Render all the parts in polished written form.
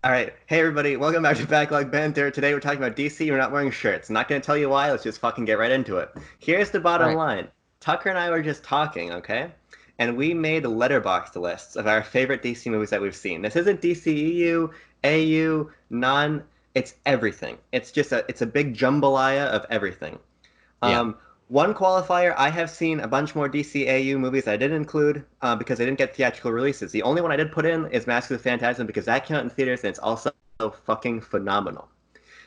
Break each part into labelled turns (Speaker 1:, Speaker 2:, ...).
Speaker 1: All right. Hey, everybody. Welcome back to Backlog Banter. Today we're talking about DC. We're not wearing shirts. Not going to tell you why. Let's just fucking get right into it. Here's the
Speaker 2: All
Speaker 1: bottom
Speaker 2: right.
Speaker 1: line. Tucker and I were just talking, okay? And we made letterboxd lists of our favorite DC movies that we've seen. This isn't DCEU, AU, non. It's everything. It's a big jambalaya of everything.
Speaker 2: Yeah.
Speaker 1: Um, One qualifier, I have seen a bunch more DCAU movies that I didn't include because they didn't get theatrical releases. The only one I did put in is Mask of the Phantasm because that came out in theaters and it's also fucking phenomenal.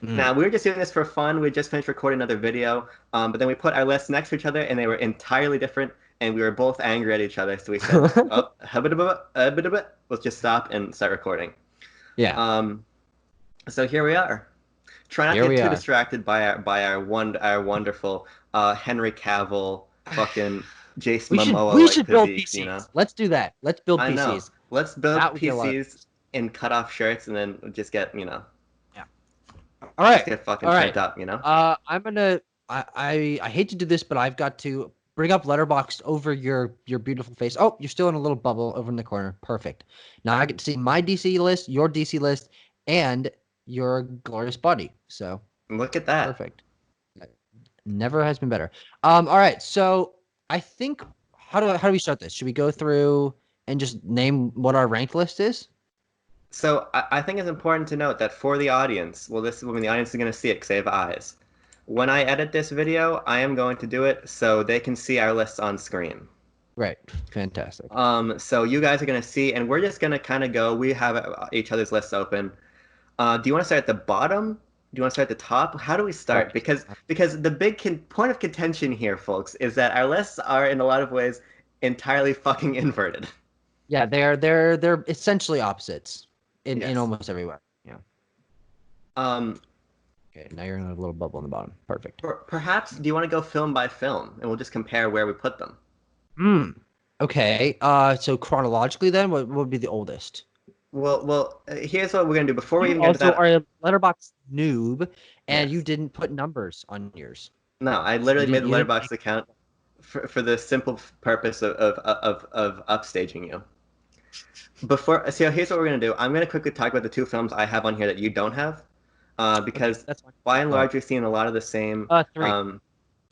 Speaker 2: Mm.
Speaker 1: Now, we were just doing this for fun. We just finished recording another video, but then we put our lists next to each other and they were entirely different and we were both angry at each other. So we said, oh, let's just stop and start recording.
Speaker 2: Yeah.
Speaker 1: Um, so here we are. Try not to
Speaker 2: Here
Speaker 1: get
Speaker 2: we
Speaker 1: too
Speaker 2: are.
Speaker 1: distracted by our wonderful Henry Cavill fucking Jace
Speaker 2: We should
Speaker 1: Momoa
Speaker 2: we
Speaker 1: like
Speaker 2: should build
Speaker 1: physiques, you know?
Speaker 2: PCs. Let's do that. Let's build
Speaker 1: I know.
Speaker 2: PCs.
Speaker 1: Let's build
Speaker 2: That would get a lot of
Speaker 1: PCs
Speaker 2: views.
Speaker 1: in cut off shirts and then just get,
Speaker 2: Yeah. All
Speaker 1: just
Speaker 2: right.
Speaker 1: get fucking
Speaker 2: All
Speaker 1: pent
Speaker 2: right.
Speaker 1: up, you know?
Speaker 2: I'm gonna. I hate to do this, but I've got to bring up Letterboxd over your beautiful face. Oh, you're still in a little bubble over in the corner. Perfect. Now I get to see my DC list, your DC list, and your glorious body. So
Speaker 1: Look at that.
Speaker 2: perfect. Never has been better. All right. So I think how do we start this? Should we go through and just name what our ranked list is?
Speaker 1: So I think it's important to note that for the audience, well, this is when the audience is going to see it because they have eyes. When I edit this video, I am going to do it so they can see our lists on screen.
Speaker 2: Right. Fantastic.
Speaker 1: So you guys are gonna see, and we're just gonna kind of go. We have each other's lists open. Do you want to start at the bottom? Do you want to start at the top? How do we start?
Speaker 2: Perfect.
Speaker 1: Because the big point of contention here, folks, is that our lists are in a lot of ways entirely fucking inverted.
Speaker 2: Yeah, they're essentially opposites in
Speaker 1: Yes.
Speaker 2: almost everywhere. Yeah.
Speaker 1: Um,
Speaker 2: Okay. Now you're in a little bubble in the bottom. Perfect.
Speaker 1: Perhaps do you want to go film by film, and we'll just compare where we put them?
Speaker 2: Hmm. Okay. So chronologically, then, what would be the oldest?
Speaker 1: Here's what we're gonna do before we
Speaker 2: You
Speaker 1: even get to
Speaker 2: also are
Speaker 1: that.
Speaker 2: a letterbox noob, and you
Speaker 1: Yes.
Speaker 2: didn't put numbers on yours.
Speaker 1: No, I
Speaker 2: You
Speaker 1: literally made
Speaker 2: didn't.
Speaker 1: the
Speaker 2: You didn't
Speaker 1: letterbox
Speaker 2: make.
Speaker 1: account for the simple purpose of upstaging you. So here's what we're gonna do. I'm gonna quickly talk about the two films I have on here that you don't have,
Speaker 2: Okay,
Speaker 1: because
Speaker 2: that's fine.
Speaker 1: by and
Speaker 2: Go ahead.
Speaker 1: large you're seeing a lot of the same.
Speaker 2: Three.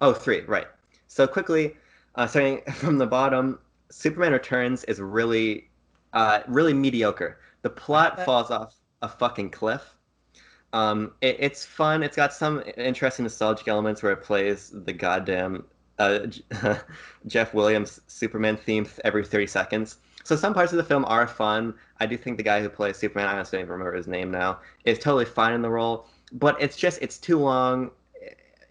Speaker 1: Oh, three, right. So quickly, starting from the bottom, Superman Returns is really mediocre. The
Speaker 2: I have
Speaker 1: plot
Speaker 2: that.
Speaker 1: falls off a fucking cliff. It's fun. It's got some interesting nostalgic elements where it plays the goddamn uh, Jeff Williams Superman theme every 30 seconds. So some parts of the film are fun. I do think the guy who plays Superman, I honestly don't even remember his name now, is totally fine in the role. But it's too long.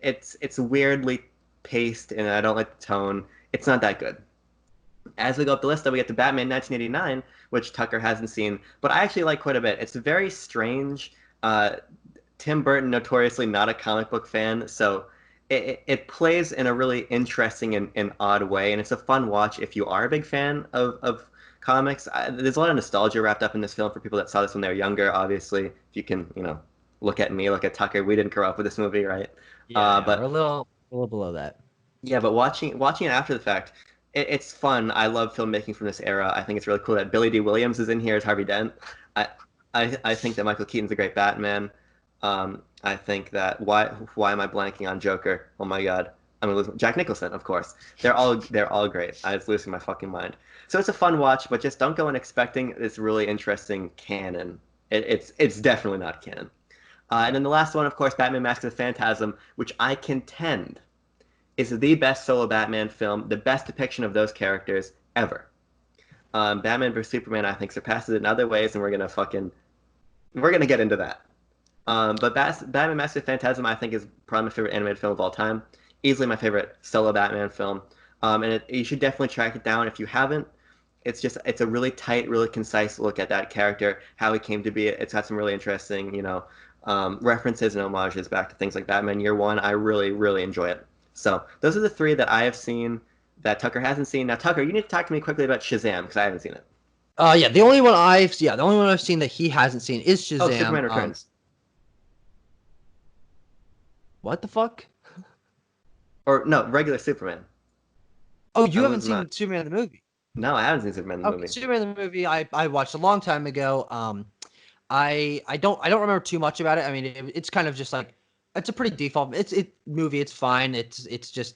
Speaker 1: It's weirdly paced, and I don't like the tone. It's not that good. As we go up the list, though, we get to Batman 1989, which Tucker hasn't seen, but I actually like quite a bit. It's very strange. Uh, Tim Burton, notoriously not a comic book fan, so it plays in a really interesting and odd way, and it's a fun watch if you are a big fan of comics. There's a lot of nostalgia wrapped up in this film for people that saw this when they were younger, obviously. If you can, look at me, look at Tucker. We didn't grow up with this movie, right?
Speaker 2: Yeah, we're
Speaker 1: But
Speaker 2: a little below that.
Speaker 1: yeah, but watching it after the fact, it's fun. I love filmmaking from this era. I think it's really cool that Billy D. Williams is in here as Harvey Dent. I I think that Michael Keaton's a great Batman. I think that why am I blanking on Joker? Oh my God, I'm gonna lose Jack Nicholson, of course. They're all great. I was losing my fucking mind. So it's a fun watch, but just don't go in expecting this really interesting canon. It's definitely not canon. And then the last one, of course, Batman: Mask of the Phantasm, which I contend is the best solo Batman film, the best depiction of those characters ever. Batman vs Superman, I think, surpasses it in other ways, and we're gonna get into that. But Batman: Mask of the Phantasm, I think, is probably my favorite animated film of all time. Easily my favorite solo Batman film, and you should definitely track it down if you haven't. It's a really tight, really concise look at that character, how he came to be. It's got some really interesting, references and homages back to things like Batman Year One. I really, really enjoy it. So those are the three that I have seen that Tucker hasn't seen. Now, Tucker, you need to talk to me quickly about Shazam because I haven't seen it.
Speaker 2: The only one I've seen that he hasn't seen is
Speaker 1: Oh,
Speaker 2: Shazam.
Speaker 1: Superman Returns,
Speaker 2: What the fuck?
Speaker 1: or no, regular Superman.
Speaker 2: Oh, you
Speaker 1: I'm
Speaker 2: haven't
Speaker 1: losing my.
Speaker 2: seen Superman the movie?
Speaker 1: No, I haven't seen Superman the
Speaker 2: Okay,
Speaker 1: movie.
Speaker 2: Superman the movie I watched a long time ago. I don't remember too much about it. I mean, it's kind of just like it's a pretty default. It's movie. It's fine. It's just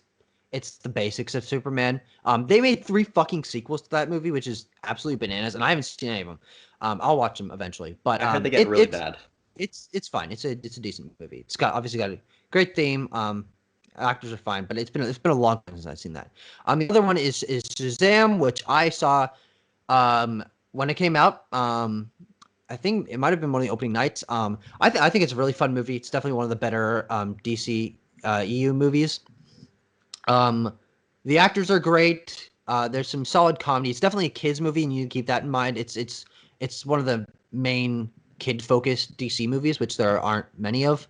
Speaker 2: it's the basics of Superman. They made 3 fucking sequels to that movie, which is absolutely bananas, and I haven't seen any of them. I'll watch them eventually, but
Speaker 1: I heard they get really bad.
Speaker 2: it's fine. It's a decent movie. It's got obviously got a great theme. Actors are fine, but it's been a long time since I've seen that. The other one is Shazam, which I saw when it came out. I think it might have been one of the opening nights. I think it's a really fun movie. It's definitely one of the better DC EU movies. Um, the actors are great. There's some solid comedy. It's definitely a kids movie, and you need to keep that in mind. It's one of the main kid-focused DC movies, which there aren't many of.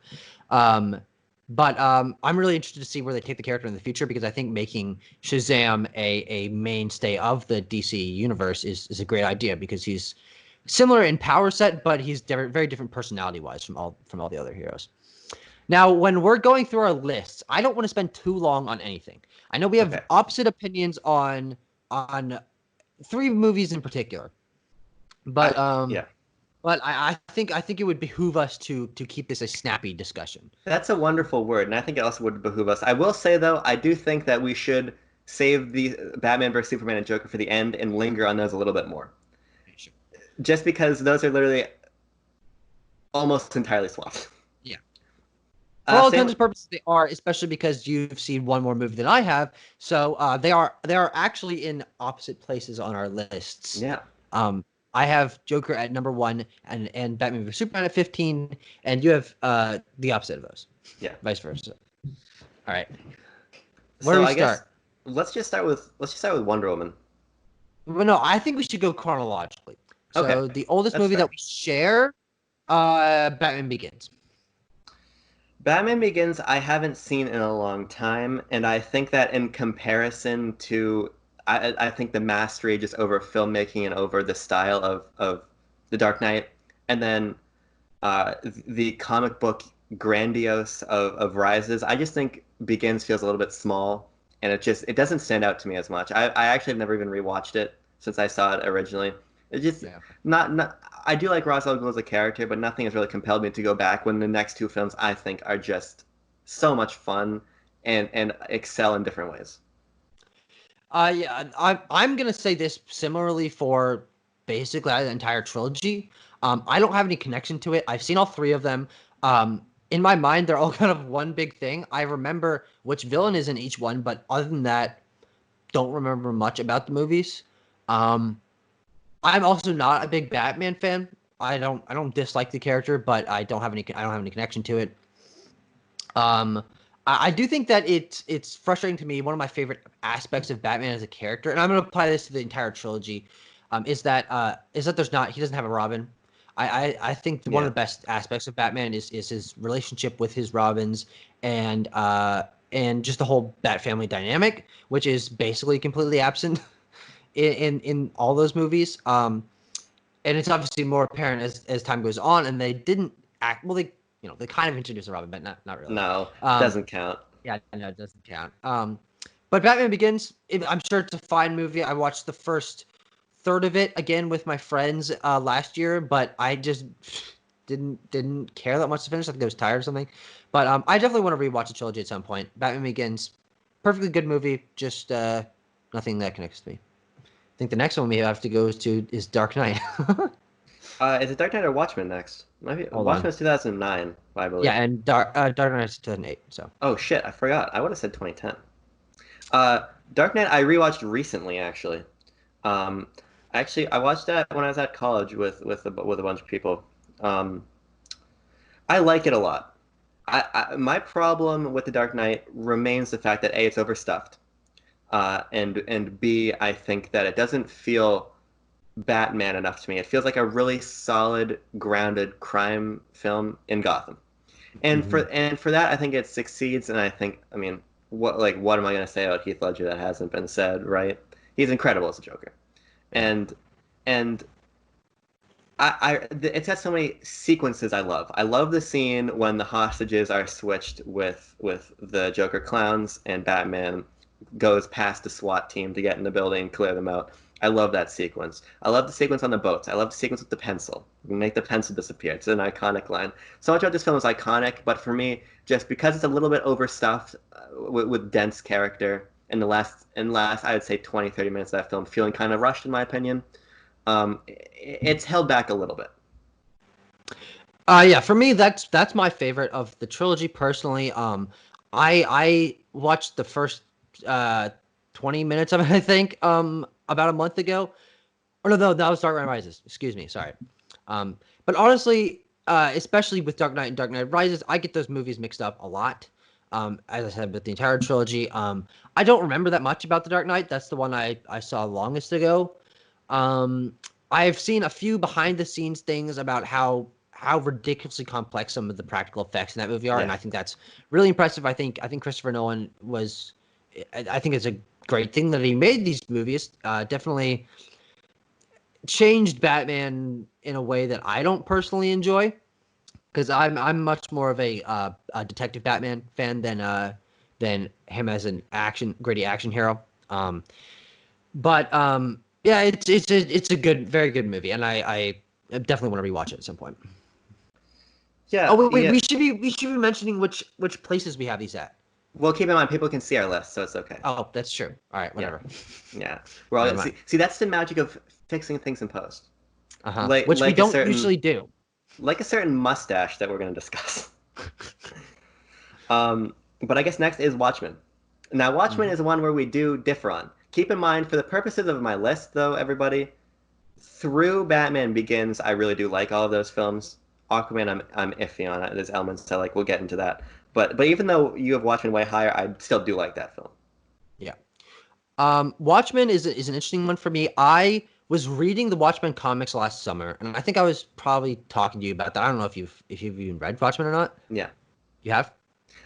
Speaker 2: But I'm really interested to see where they take the character in the future, because I think making Shazam a mainstay of the DC universe is a great idea, because he's similar in power set, but he's very different personality wise from all the other heroes. Now, when we're going through our lists, I don't want to spend too long on anything. I know we have
Speaker 1: Okay.
Speaker 2: opposite opinions on 3 movies in particular, but
Speaker 1: Yeah.
Speaker 2: I think it would behoove us to keep this a snappy discussion.
Speaker 1: That's a wonderful word, and I think it also would behoove us. I will say, though, I do think that we should save the Batman vs Superman and Joker for the end and linger on those a little bit more,
Speaker 2: Sure.
Speaker 1: just because those are literally almost entirely swapped.
Speaker 2: Yeah. For all intents
Speaker 1: Same.
Speaker 2: and purposes, they are, especially because you've seen one more movie than I have. So they are actually in opposite places on our lists.
Speaker 1: Yeah.
Speaker 2: I have Joker at number 1 and Batman vs Superman at 15, and you have the opposite of those.
Speaker 1: Yeah.
Speaker 2: Vice versa. All right.
Speaker 1: So
Speaker 2: Where do we
Speaker 1: I guess
Speaker 2: start?
Speaker 1: let's just start with Wonder Woman.
Speaker 2: Well, no, I think we should go chronologically.
Speaker 1: Okay,
Speaker 2: So the oldest
Speaker 1: that's
Speaker 2: movie
Speaker 1: fair.
Speaker 2: that we share, Batman Begins.
Speaker 1: Batman Begins, I haven't seen in a long time, and I think that in comparison to, I think the mastery just over filmmaking and over the style of The Dark Knight, and then the comic book grandiose of Rises, I just think Begins feels a little bit small, and it doesn't stand out to me as much. I actually have never even rewatched it since I saw it originally. It just
Speaker 2: Yeah.
Speaker 1: not I do like Ra's al Ghul as a character, but nothing has really compelled me to go back when the next 2 films I think are just so much fun and excel in different ways.
Speaker 2: Yeah, I'm gonna say this similarly for basically the entire trilogy. I don't have any connection to it. I've seen all 3 of them. In my mind, they're all kind of one big thing. I remember which villain is in each one, but other than that, don't remember much about the movies. Um, I'm also not a big Batman fan. I don't dislike the character, but I don't have any connection to it. Um, I do think that it's frustrating to me. One of my favorite aspects of Batman as a character, and I'm going to apply this to the entire trilogy, is that he doesn't have a Robin. I think one of
Speaker 1: Yeah.
Speaker 2: the best aspects of Batman is his relationship with his Robins, and just the whole Bat family dynamic, which is basically completely absent in all those movies. And it's obviously more apparent as time goes on, and they didn't act well. They kind of introduced a Robin, but not really.
Speaker 1: No,
Speaker 2: Um,
Speaker 1: doesn't count.
Speaker 2: yeah, no, it doesn't count. But Batman Begins, I'm sure it's a fine movie. I watched the first third of it again with my friends last year, but I just didn't care that much to finish. I think I was tired or something. But I definitely want to rewatch the trilogy at some point. Batman Begins, perfectly good movie, just nothing that connects to me. I think the next one we have to go to is Dark Knight.
Speaker 1: Is it Dark Knight or Watchmen next? Maybe
Speaker 2: Hold on.
Speaker 1: Watchmen's 2009, I believe.
Speaker 2: Yeah, and Dark Knight is 2008. So
Speaker 1: Oh shit, I forgot. I would have said 2010. Uh, Dark Knight I rewatched recently actually. Um, I watched that when I was at college with a bunch of people. Um, I like it a lot. My problem with The Dark Knight remains the fact that A, it's overstuffed, and B, I think that it doesn't feel Batman enough to me. It feels like a really solid, grounded crime film in Gotham. And for that, I think it succeeds. And I mean, what am I going to say about Heath Ledger that hasn't been said, right? He's incredible as a Joker,
Speaker 2: yeah.
Speaker 1: and and it's got so many sequences I love. I love the scene when the hostages are switched with the Joker clowns and Batman goes past the SWAT team to get in the building and clear them out. I love that sequence. I love the sequence on the boats. I love the sequence with the pencil. We make the pencil disappear. It's an iconic line. So much of this film is iconic, but for me, just because it's a little bit overstuffed with dense character in the last I would say 20, 30 minutes of that film, feeling kind of rushed in my opinion. It's held back a little bit.
Speaker 2: Yeah, for me that's my favorite of the trilogy personally. I watched the first 20 minutes of it, I think, about a month ago. Or no, that was Dark Knight Rises. Excuse me, sorry. But honestly, especially with Dark Knight and Dark Knight Rises, I get those movies mixed up a lot. As I said, with the entire trilogy, I don't remember that much about the Dark Knight. That's the one I saw longest ago. Um, I've seen a few behind the scenes things about how ridiculously complex some of the practical effects in that movie are, and
Speaker 1: Yeah.
Speaker 2: I think that's really impressive. I think Christopher Nolan was. I think it's a great thing that he made these movies. Definitely changed Batman in a way that I don't personally enjoy because I'm much more of a detective Batman fan than him as an gritty action hero. But yeah, it's a good, very good movie, and I definitely want to rewatch it at some point. Oh
Speaker 1: Yeah,
Speaker 2: wait,
Speaker 1: yeah.
Speaker 2: we should be mentioning which places we have these at.
Speaker 1: Well, keep in mind people can see our list, so it's okay.
Speaker 2: Oh, that's true. All right,
Speaker 1: Yeah.
Speaker 2: whatever.
Speaker 1: Yeah. We're
Speaker 2: Never
Speaker 1: all
Speaker 2: mind.
Speaker 1: see that's the magic of fixing things in post.
Speaker 2: Uh-huh.
Speaker 1: Like
Speaker 2: Which we
Speaker 1: like a
Speaker 2: don't
Speaker 1: certain
Speaker 2: usually do.
Speaker 1: like a certain mustache that we're going to discuss. But I guess next is Watchmen. Now, Watchmen
Speaker 2: Mhm.
Speaker 1: is one where we do differ on. Keep in mind, for the purposes of my list, though, everybody, through Batman Begins, I really do like all of those films. Aquaman, I'm iffy on it. There's elements I like. We'll get into that. But even though you have Watchmen way higher, I still do like that film.
Speaker 2: Yeah. Watchmen is an interesting one for me. I was reading the Watchmen comics last summer, and I think I was probably talking to you about that. I don't know if you've even read Watchmen or not.
Speaker 1: Yeah,
Speaker 2: You have?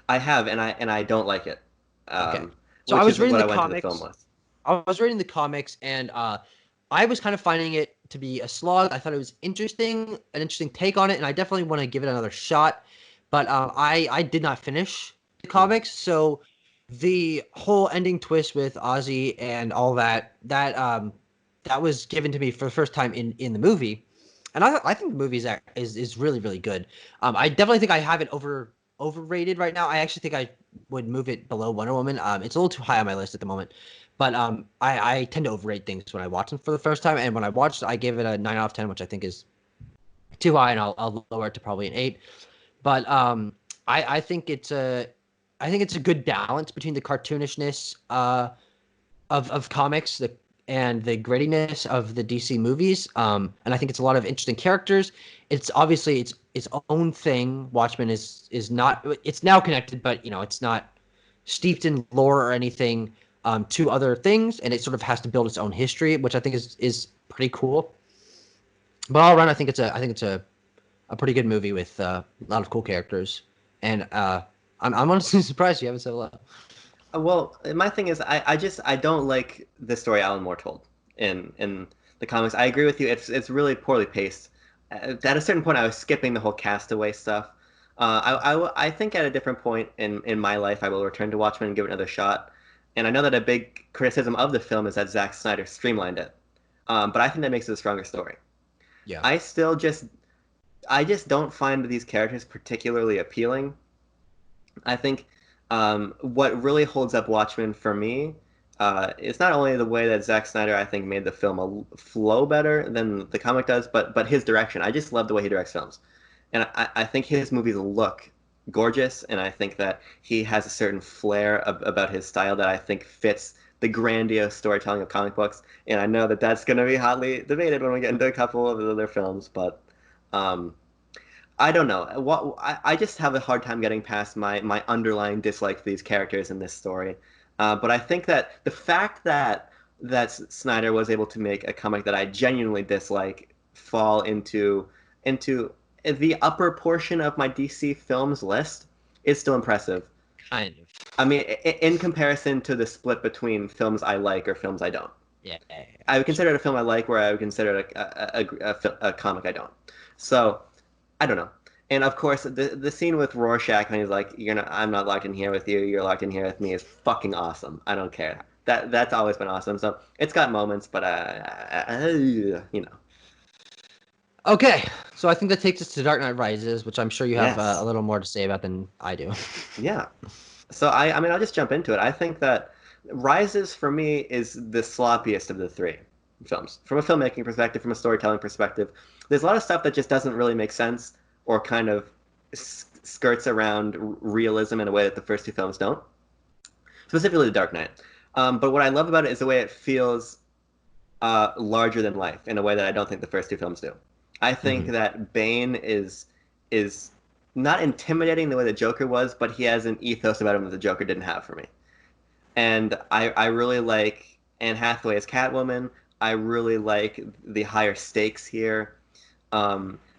Speaker 1: I have, and I don't like it,
Speaker 2: Okay.
Speaker 1: um,
Speaker 2: So I
Speaker 1: which
Speaker 2: was
Speaker 1: is
Speaker 2: reading
Speaker 1: what
Speaker 2: the
Speaker 1: I went to the film
Speaker 2: comics.
Speaker 1: with.
Speaker 2: I was reading the comics, and I was kind of finding it to be a slog. I thought it was interesting, an interesting take on it, and I definitely want to give it another shot. But I did not finish the
Speaker 1: Hmm.
Speaker 2: comics, so the whole ending twist with Ozzy and all that was given to me for the first time in the movie, and I think the movie is really really good. I definitely think I have it overrated right now. I actually think I would move it below Wonder Woman. It's a little too high on my list at the moment. But I tend to overrate things when I watch them for the first time. And when I watched it, I gave it a 9 out of 10, which I think is too high, and I'll lower it to probably an 8. But I think it's a good balance between the cartoonishness of comics and the grittiness of the DC movies. And I think it's a lot of interesting characters. It's obviously its own thing. Watchmen is not. It's now connected, but it's not steeped in lore or anything to other things, and it sort of has to build its own history, which I think is pretty cool. But all around, I think it's a pretty good movie with a lot of cool characters, and I'm honestly surprised you haven't said a lot.
Speaker 1: Well, my thing is, I don't like the story Alan Moore told in the comics. I agree with you. It's really poorly paced. At a certain point, I was skipping the whole Castaway stuff. I think at a different point in my life, I will return to Watchmen and give it another shot. And I know that a big criticism of the film is that Zack Snyder streamlined it, but I think that makes it a stronger story.
Speaker 2: Yeah,
Speaker 1: I still just I just don't find these characters particularly appealing. I think what really holds up Watchmen for me is not only the way that Zack Snyder, I think, made the film flow better than the comic does, but his direction. I just love the way he directs films, and I think his movies look gorgeous, and I think that he has a certain flair about his style that I think fits the grandiose storytelling of comic books. And I know that that's going to be hotly debated when we get into a couple of the other films, but. Um, I don't know. I just have a hard time getting past my underlying dislike for these characters in this story. But I think that the fact that Snyder was able to make a comic that I genuinely dislike fall into the upper portion of my DC films list is still impressive.
Speaker 2: kind of.
Speaker 1: I mean, in comparison to the split between films I like or films I don't.
Speaker 2: Yeah, yeah, yeah,
Speaker 1: I would
Speaker 2: for sure.
Speaker 1: consider it a film I like, where I would consider it a comic I don't. So I don't know. And of course, the scene with Rorschach when he's like, "You're not, I'm not locked in here with you. You're locked in here with me," is fucking awesome. I don't care. that's always been awesome. So it's got moments, but you know,
Speaker 2: Okay, so I think that takes us to Dark Knight Rises, which I'm sure you have a
Speaker 1: yes,
Speaker 2: little more to say about than I do.
Speaker 1: yeah. So I mean, I'll just jump into it. I think that Rises for me is the sloppiest of the three films. From a filmmaking perspective, from a storytelling perspective, there's a lot of stuff that just doesn't really make sense or kind of skirts around realism in a way that the first two films don't. Specifically, The Dark Knight. But what I love about it is the way it feels larger than life in a way that I don't think the first two films do. I think
Speaker 2: Hmm.
Speaker 1: that Bane is not intimidating the way the Joker was, but he has an ethos about him that the Joker didn't have for me. And I really like Anne Hathaway as Catwoman. I really like the higher stakes here.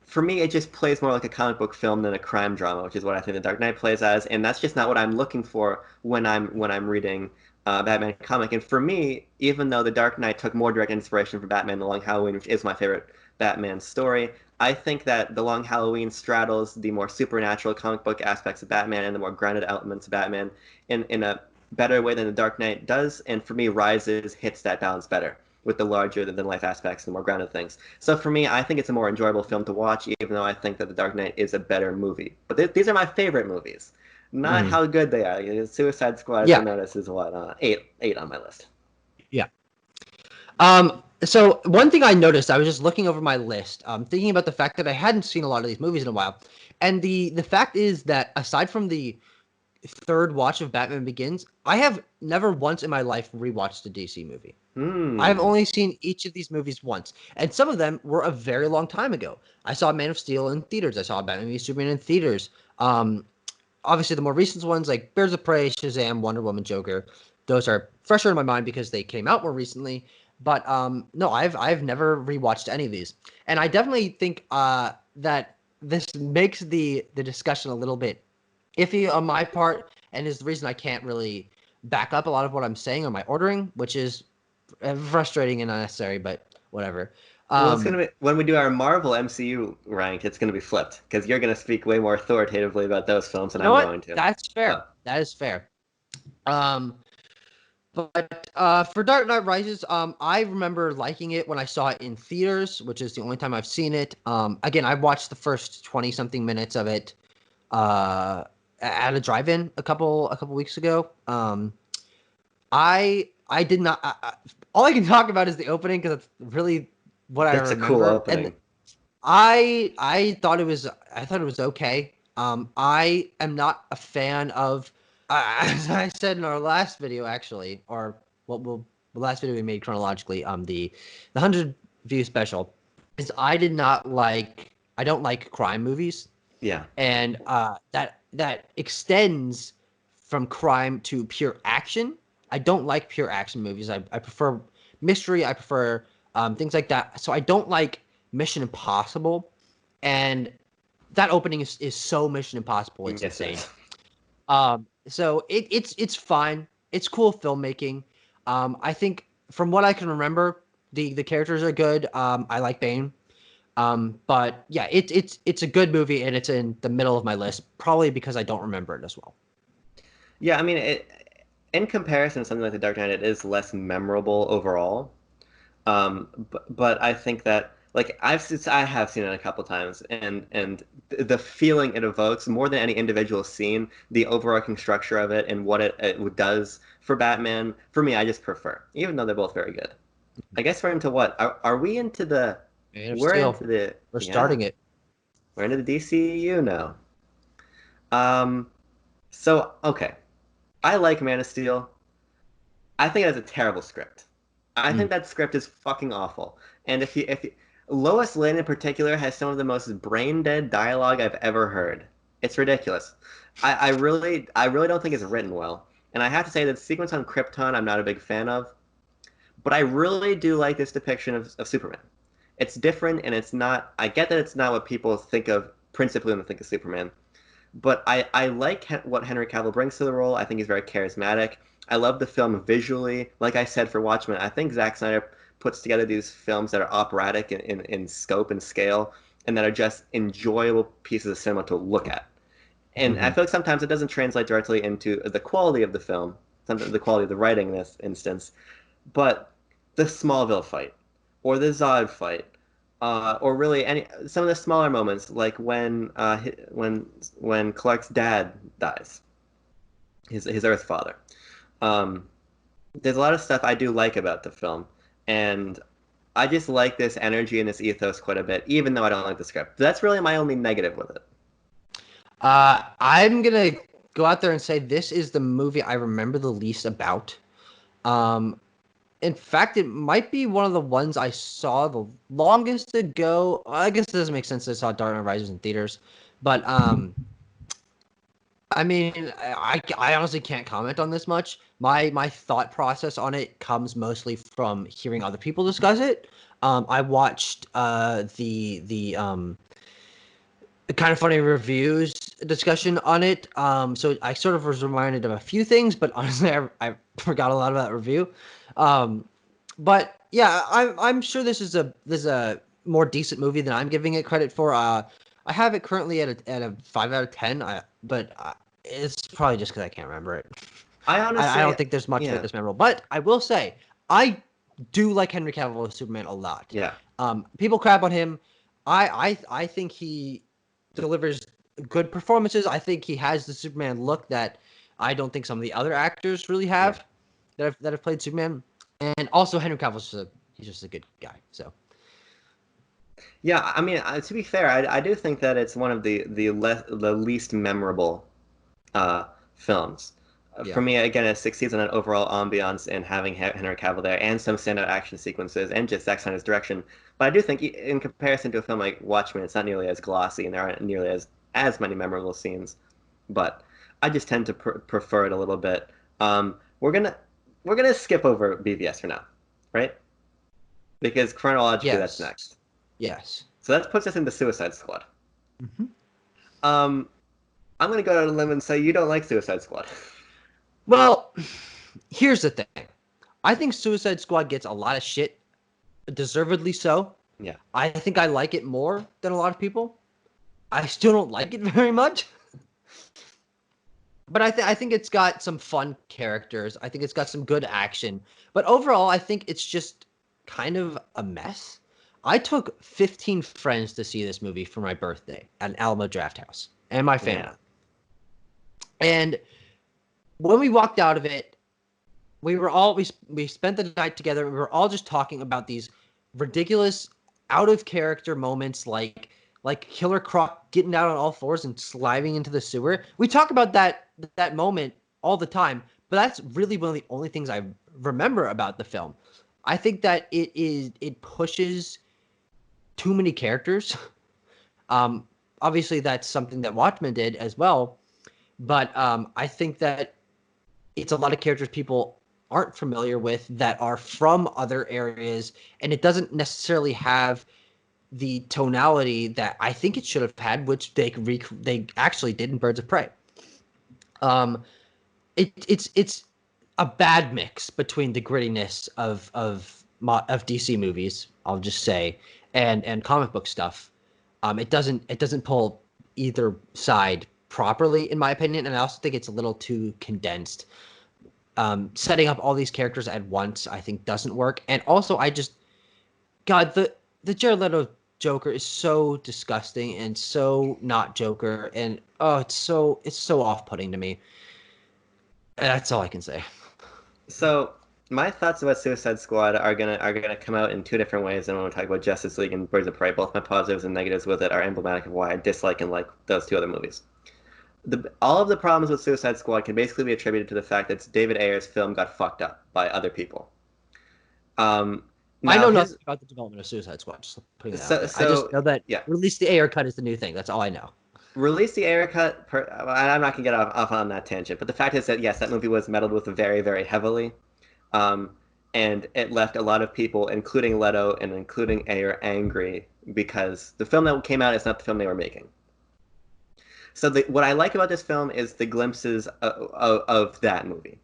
Speaker 1: For me, it just plays more like a comic book film than a crime drama, which is what I think The Dark Knight plays as, and that's just not what I'm looking for when I'm reading Batman comic. And for me, even though The Dark Knight took more direct inspiration from Batman: The Long Halloween, which is my favorite Batman story, I think that The Long Halloween straddles the more supernatural comic book aspects of Batman and the more grounded elements of Batman in a better way than The Dark Knight does. And for me, Rises hits that balance better with the larger than life aspects and the more grounded things. So for me, I think it's a more enjoyable film to watch, even though I think that The Dark Knight is a better movie. But these are my favorite movies, not
Speaker 2: Hmm.
Speaker 1: how good they are. You know, Suicide Squad, as you'll
Speaker 2: Yeah,
Speaker 1: notice, is what eight on my list.
Speaker 2: yeah. So one thing I noticed, I was just looking over my list, thinking about the fact that I hadn't seen a lot of these movies in a while, and the fact is that aside from the third watch of Batman Begins, I have never once in my life rewatched a DC movie. I've
Speaker 1: Hmm.
Speaker 2: only seen each of these movies once, and some of them were a very long time ago. I saw Man of Steel in theaters. I saw Batman v Superman in theaters. Um, Obviously, the more recent ones like Birds of Prey, Shazam, Wonder Woman, Joker, those are fresher in my mind because they came out more recently. But no, I've never rewatched any of these, and I definitely think that this makes the discussion a little bit iffy on my part, and is the reason I can't really back up a lot of what I'm saying on my ordering, which is frustrating and unnecessary, but whatever.
Speaker 1: Well, it's
Speaker 2: Um,
Speaker 1: gonna be when we do our Marvel MCU rank, it's gonna be flipped because you're gonna speak way more authoritatively about those films than
Speaker 2: you know
Speaker 1: I'm
Speaker 2: what?
Speaker 1: going to.
Speaker 2: That's
Speaker 1: So,
Speaker 2: fair. That is fair. Um, But for Dark Knight Rises, I remember liking it when I saw it in theaters, which is the only time I've seen it. Again, I watched the first 20 something minutes of it uh, at a drive-in a couple weeks ago. I did not. All I can talk about is the opening because it's really what I
Speaker 1: it's a cool
Speaker 2: remember, and
Speaker 1: opening.
Speaker 2: I thought it was okay. I am not a fan of, as I said in our last video, actually, or what will the last video we made chronologically, the 100 view special, is I don't like crime movies,
Speaker 1: Yeah.
Speaker 2: and that extends from crime to pure action. I don't like pure action movies. I prefer mystery. I prefer things like that. So I don't like Mission Impossible, and that opening is so Mission Impossible. It's
Speaker 1: Yes, it
Speaker 2: insane.
Speaker 1: is.
Speaker 2: So it's fine. It's cool filmmaking. I think from what I can remember, the characters are good. I like Bane. But yeah, it's a good movie, and it's in the middle of my list, probably because I don't remember it as well.
Speaker 1: Yeah, I mean, in comparison to something like The Dark Knight, it is less memorable overall. But I think that like I have seen it a couple times, and the feeling it evokes more than any individual scene, the overarching structure of it and what it does for Batman. For me, I just prefer, even though they're both very good. I guess we're into what? Are we into the?
Speaker 2: Man of
Speaker 1: We're into
Speaker 2: Steel,
Speaker 1: the
Speaker 2: we're
Speaker 1: yeah.
Speaker 2: starting it.
Speaker 1: We're into the DCU now. Um, so okay, I like Man of Steel. I think it has a terrible script. I
Speaker 2: Mm.
Speaker 1: think that script is fucking awful. And if you, Lois Lane in particular has some of the most brain dead dialogue I've ever heard. It's ridiculous. I really don't think it's written well. And I have to say that the sequence on Krypton I'm not a big fan of, but I really do like this depiction of Superman. It's different and it's not. I get that it's not what people think of principally when they think of Superman, but I like what Henry Cavill brings to the role. I think he's very charismatic. I love the film visually. Like I said for Watchmen, I think Zack Snyder puts together these films that are operatic in scope and scale and that are just enjoyable pieces of cinema to look at. And I
Speaker 2: Hmm.
Speaker 1: feel like sometimes it doesn't translate directly into the quality of the film. something the quality of the writing in this instance, but the Smallville fight, or the Zod fight, or really any some of the smaller moments, like when Clark's dad dies, his Earth father. Um, there's a lot of stuff I do like about the film, and I just like this energy and this ethos quite a bit, even though I don't like the script. That's really my only negative with it.
Speaker 2: I'm gonna go out there and say this is the movie I remember the least about. Um, in fact, it might be one of the ones I saw the longest ago. I guess it doesn't make sense. I saw Dark Knight Rises in theaters, but I mean, I honestly can't comment on this much. My thought process on it comes mostly from hearing other people discuss it. I watched the kind of funny reviews discussion on it. So I sort of was reminded of a few things, but honestly, I forgot a lot about that review. But yeah, I'm sure this is a more decent movie than I'm giving it credit for. I have it currently at a 5 out of 10. It's probably just because I can't remember it.
Speaker 1: I
Speaker 2: I
Speaker 1: honestly,
Speaker 2: don't think there's much of
Speaker 1: yeah,
Speaker 2: it that's memorable. But I will say, I do like Henry Cavill as Superman a lot.
Speaker 1: yeah,
Speaker 2: People crap on him. I think he delivers good performances. I think he has the Superman look that I don't think some of the other actors really have that have played Superman. And also Henry Cavill's he's just a good guy. So
Speaker 1: yeah. I mean, to be fair, I do think that it's one of the least memorable films. For
Speaker 2: yeah.
Speaker 1: me, again, it succeeds on an overall ambiance and having Henry Cavill there, and some standout action sequences, and just Zack Snyder's direction. But I do think, in comparison to a film like Watchmen, it's not nearly as glossy, and there aren't nearly as many memorable scenes. But I just tend to prefer it a little bit. We're gonna skip over BVS for now, right? Because chronologically, that's
Speaker 2: Yes.
Speaker 1: next.
Speaker 2: Yes.
Speaker 1: So that puts us into Suicide Squad.
Speaker 2: Mm-hmm.
Speaker 1: Um, I'm gonna go out on a limb and say you don't like Suicide Squad.
Speaker 2: Well, here's the thing. I think Suicide Squad gets a lot of shit, deservedly so.
Speaker 1: Yeah.
Speaker 2: I think I like it more than a lot of people. I still don't like it very much. But I think it's got some fun characters. I think it's got some good action. But overall, I think it's just kind of a mess. I took 15 friends to see this movie for my birthday at an Alamo Drafthouse and my family.
Speaker 1: Yeah.
Speaker 2: And when we walked out of it, we spent the night together. We were all just talking about these ridiculous, out of character moments, like Killer Croc getting out on all fours and sliding into the sewer. We talk about that moment all the time, but that's really one of the only things I remember about the film. I think that it pushes too many characters. Obviously, that's something that Watchmen did as well, but I think that it's a lot of characters people aren't familiar with that are from other areas, and it doesn't necessarily have the tonality that I think it should have had, which they actually did in Birds of Prey. It's a bad mix between the grittiness of DC movies, I'll just say, and comic book stuff. It doesn't pull either side properly, in my opinion, and I also think it's a little too condensed. Setting up all these characters at once, I think, doesn't work. And also, God, the Jared Leto Joker is so disgusting and so not Joker, and oh, it's so off-putting to me. That's all I can say.
Speaker 1: So my thoughts about Suicide Squad are gonna come out in two different ways, and when we talk about Justice League and Birds of Prey, both my positives and negatives with it are emblematic of why I dislike and like those two other movies. All of the problems with Suicide Squad can basically be attributed to the fact that David Ayer's film got fucked up by other people. Um,
Speaker 2: I
Speaker 1: now
Speaker 2: know
Speaker 1: his
Speaker 2: nothing about the development of Suicide Squad. Just putting that out
Speaker 1: so
Speaker 2: there. I just
Speaker 1: so
Speaker 2: know that
Speaker 1: yeah,
Speaker 2: release the Ayer cut is the new thing. That's all I know.
Speaker 1: release the Ayer cut. I'm not gonna get off on that tangent, but the fact is that yes, that movie was meddled with very very heavily, um, and it left a lot of people, including Leto and including Ayer, angry because the film that came out is not the film they were making. So what I like about this film is the glimpses of that movie.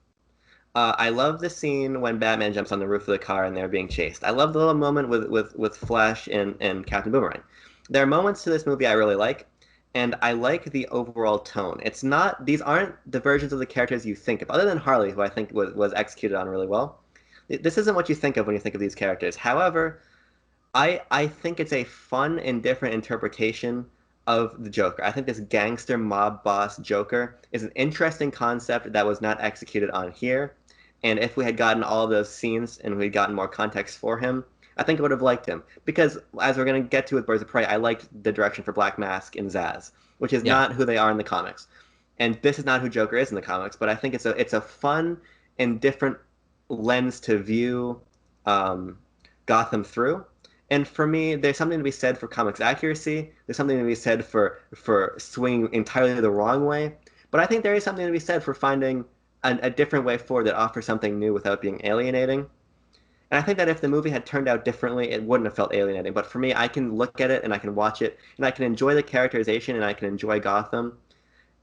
Speaker 1: I love the scene when Batman jumps on the roof of the car and they're being chased. I love the little moment with Flash and Captain Boomerang. There are moments to this movie I really like, and I like the overall tone. It's not these aren't the versions of the characters you think of, other than Harley, who I think was executed on really well. This isn't what you think of when you think of these characters. However, I think it's a fun and different interpretation of the Joker. I think this gangster mob boss Joker is an interesting concept that was not executed on here. And if we had gotten all of those scenes and we'd gotten more context for him, I think I would have liked him. Because as we're going to get to with Birds of Prey, I liked the direction for Black Mask and Zaz, which is
Speaker 2: Yeah.
Speaker 1: not who they are in the comics. And this is not who Joker is in the comics, but I think it's a fun and different lens to view um, Gotham through. And for me, there's something to be said for comics accuracy. There's something to be said for swinging entirely the wrong way. But I think there is something to be said for finding a different way forward that offers something new without being alienating. And I think that if the movie had turned out differently, it wouldn't have felt alienating. But for me, I can look at it and I can watch it and I can enjoy the characterization and I can enjoy Gotham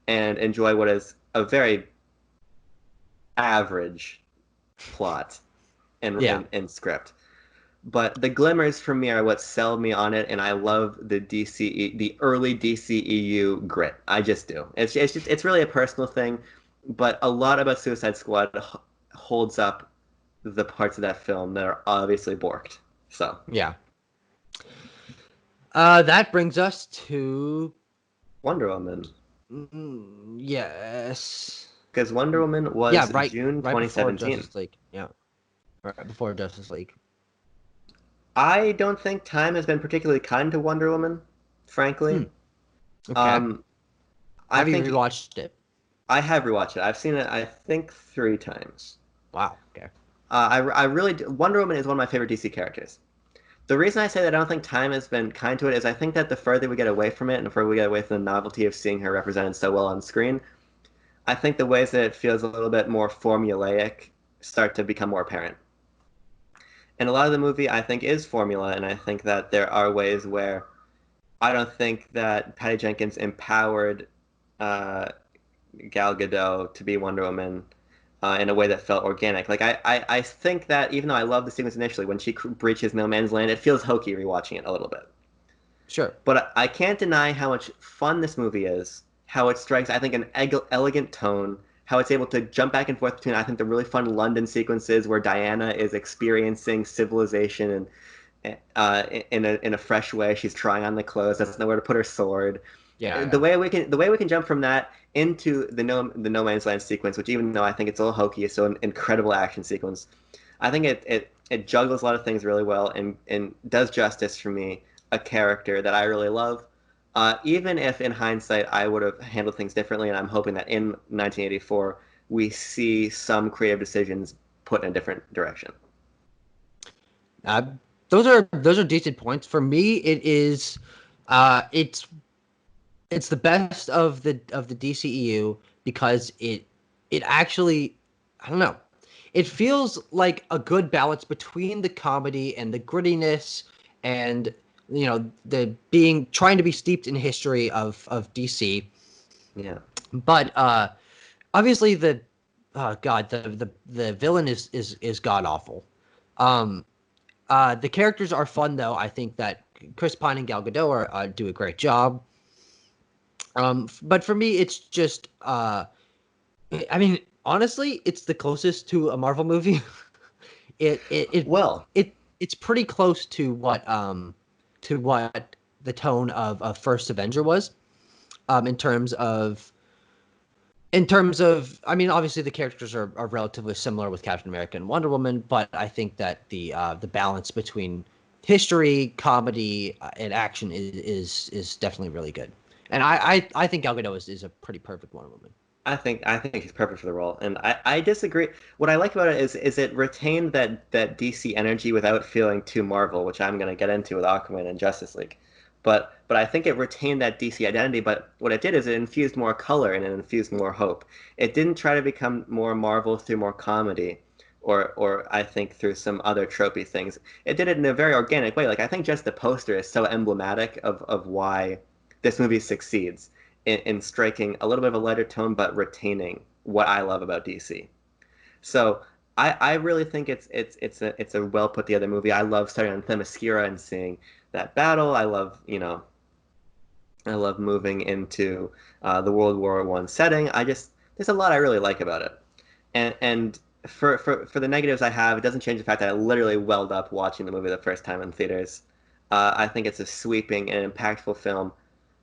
Speaker 1: and enjoy what is a very average plot and,
Speaker 2: Yeah.
Speaker 1: and script. But the glimmers for me are what sell me on it, and I love the early DCEU grit. I just do. It's really a personal thing, but a lot about Suicide Squad holds up the parts of that film that are obviously borked. So
Speaker 2: Yeah. That brings us to
Speaker 1: Wonder Woman,
Speaker 2: yes.
Speaker 1: because Wonder Woman
Speaker 2: Yeah,
Speaker 1: was
Speaker 2: right
Speaker 1: June
Speaker 2: right before
Speaker 1: 2017.
Speaker 2: Justice League. Yeah. Right before Justice League.
Speaker 1: I don't think time has been particularly kind to Wonder Woman, frankly.
Speaker 2: Hmm. Okay.
Speaker 1: Um, I
Speaker 2: Have you
Speaker 1: think
Speaker 2: rewatched it?
Speaker 1: I have rewatched it. I've seen it, I think, 3 times.
Speaker 2: Wow. Okay.
Speaker 1: I really Wonder Woman is one of my favorite DC characters. The reason I say that I don't think time has been kind to it is I think that the further we get away from it and the further we get away from the novelty of seeing her represented so well on screen, I think the ways that it feels a little bit more formulaic start to become more apparent. And a lot of the movie I think is formula, and I think that there are ways where I don't think that Patty Jenkins empowered uh, Gal Gadot to be Wonder Woman in a way that felt organic. Like I think that even though I love the sequence initially, when she breaches No Man's Land, it feels hokey rewatching it a little bit.
Speaker 2: Sure.
Speaker 1: But I can't deny how much fun this movie is. How it strikes, I think, an elegant tone. How it's able to jump back and forth between, I think, the really fun London sequences where Diana is experiencing civilization and in a fresh way. She's trying on the clothes, doesn't know where to put her sword.
Speaker 2: Yeah.
Speaker 1: The way we can jump from that into the No Man's Land sequence, which even though I think it's a little hokey, it's still an incredible action sequence. I think it juggles a lot of things really well and does justice for me a character that I really love. Even if in hindsight I would have handled things differently, and I'm hoping that in 1984 we see some creative decisions put in a different direction.
Speaker 2: Uh, those are decent points. For me, it is it's the best of the DCEU because it actually, I don't know. It feels like a good balance between the comedy and the grittiness and the being trying to be steeped in history of DC.
Speaker 1: Yeah.
Speaker 2: But obviously the God, the villain is god awful. Um the characters are fun though. I think that Chris Pine and Gal Gadot do a great job. But for me, it's just, I mean, honestly, it's the closest to a Marvel movie. it, it, it,
Speaker 1: Well,
Speaker 2: it's pretty close to what the tone of First Avenger was, in terms of, I mean, obviously the characters are relatively similar with Captain America and Wonder Woman, but I think that the balance between history, comedy, and action is definitely really good. And I think Gal Gadot is a pretty perfect Wonder Woman.
Speaker 1: I think he's perfect for the role, and I disagree. What I like about it is it retained that DC energy without feeling too Marvel, which I'm going to get into with Aquaman and Justice League. But I think it retained that DC identity. But what it did is it infused more color and it infused more hope. It didn't try to become more Marvel through more comedy, or I think through some other tropey things. It did it in a very organic way. Like I think just the poster is so emblematic of why this movie succeeds in striking a little bit of a lighter tone, but retaining what I love about DC. So I really think it's a well put together movie. I love starting on Themyscira and seeing that battle. I love I love moving into the World War One setting. There's a lot I really like about it. And for the negatives I have, it doesn't change the fact that I literally welled up watching the movie the first time in theaters. I think it's a sweeping and impactful film,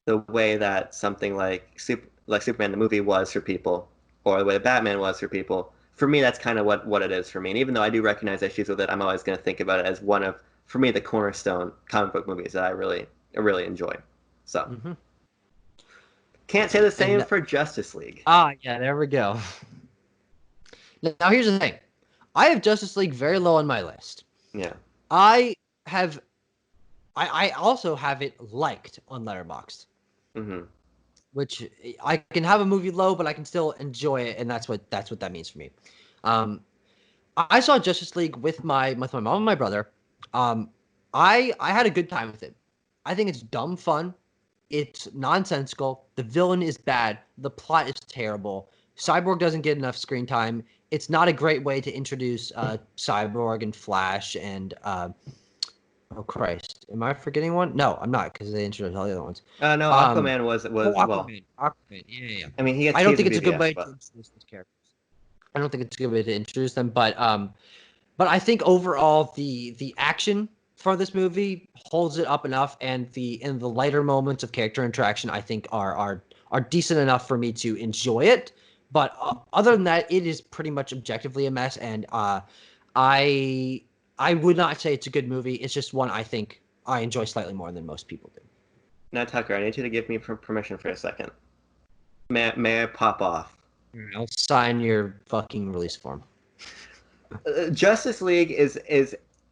Speaker 1: the way that something like Superman the movie was for people, or the way Batman was for people. For me, that's kind of what it is for me. And even though I do recognize issues with it, I'm always going to think about it as one of, for me, the cornerstone comic book movies that I really enjoy. So
Speaker 2: Hmm.
Speaker 1: can't say the same
Speaker 2: And
Speaker 1: for Justice League.
Speaker 2: yeah, there we go. Now here's the thing. I have Justice League very low on my list.
Speaker 1: Yeah.
Speaker 2: I have I also have it liked on Letterboxd,
Speaker 1: Hmm.
Speaker 2: which I can have a movie low, but I can still enjoy it, and that's what that means for me. Um, I saw Justice League with my mom and my brother. Um, I had a good time with it. I think it's dumb fun. It's nonsensical. The villain is bad. The plot is terrible. Cyborg doesn't get enough screen time. It's not a great way to introduce Cyborg and Flash and oh Christ, am I forgetting one? No, I'm not because they introduced all the other ones.
Speaker 1: No,
Speaker 2: Um,
Speaker 1: Aquaman
Speaker 2: oh,
Speaker 1: was well.
Speaker 2: Aquaman, Aquaman, yeah.
Speaker 1: I mean, he gets
Speaker 2: I don't
Speaker 1: teased
Speaker 2: think
Speaker 1: in
Speaker 2: it's a good
Speaker 1: BVS,
Speaker 2: way to
Speaker 1: but
Speaker 2: introduce those characters. I don't think it's a good way to introduce them, but I think overall the action for this movie holds it up enough, and the lighter moments of character interaction I think are decent enough for me to enjoy it. But other than that, it is pretty much objectively a mess, and I I would not say it's a good movie. It's just one I think I enjoy slightly more than most people do.
Speaker 1: now Tucker, I need you to give me permission for a second. May I pop off?
Speaker 2: I'll sign your fucking release form.
Speaker 1: Justice League is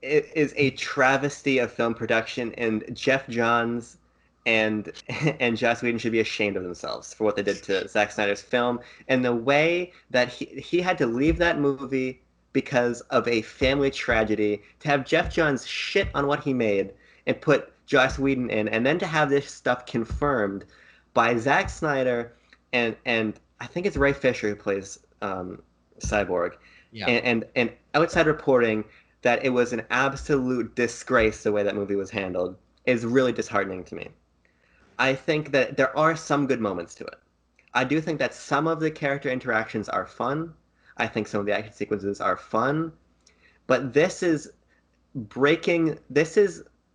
Speaker 1: a travesty of film production, and Jeff Johns and and Joss Whedon should be ashamed of themselves for what they did to Zack Snyder's film, and the way that he had to leave that movie because of a family tragedy, to have Jeff Johns shit on what he made and put Joss Whedon in, and then to have this stuff confirmed by Zack Snyder and I think it's Ray Fisher who plays Cyborg,
Speaker 2: Yeah.
Speaker 1: and outside reporting that it was an absolute disgrace the way that movie was handled is really disheartening to me. I think that there are some good moments to it. I do think that some of the character interactions are fun. I think some of the action sequences are fun, but this is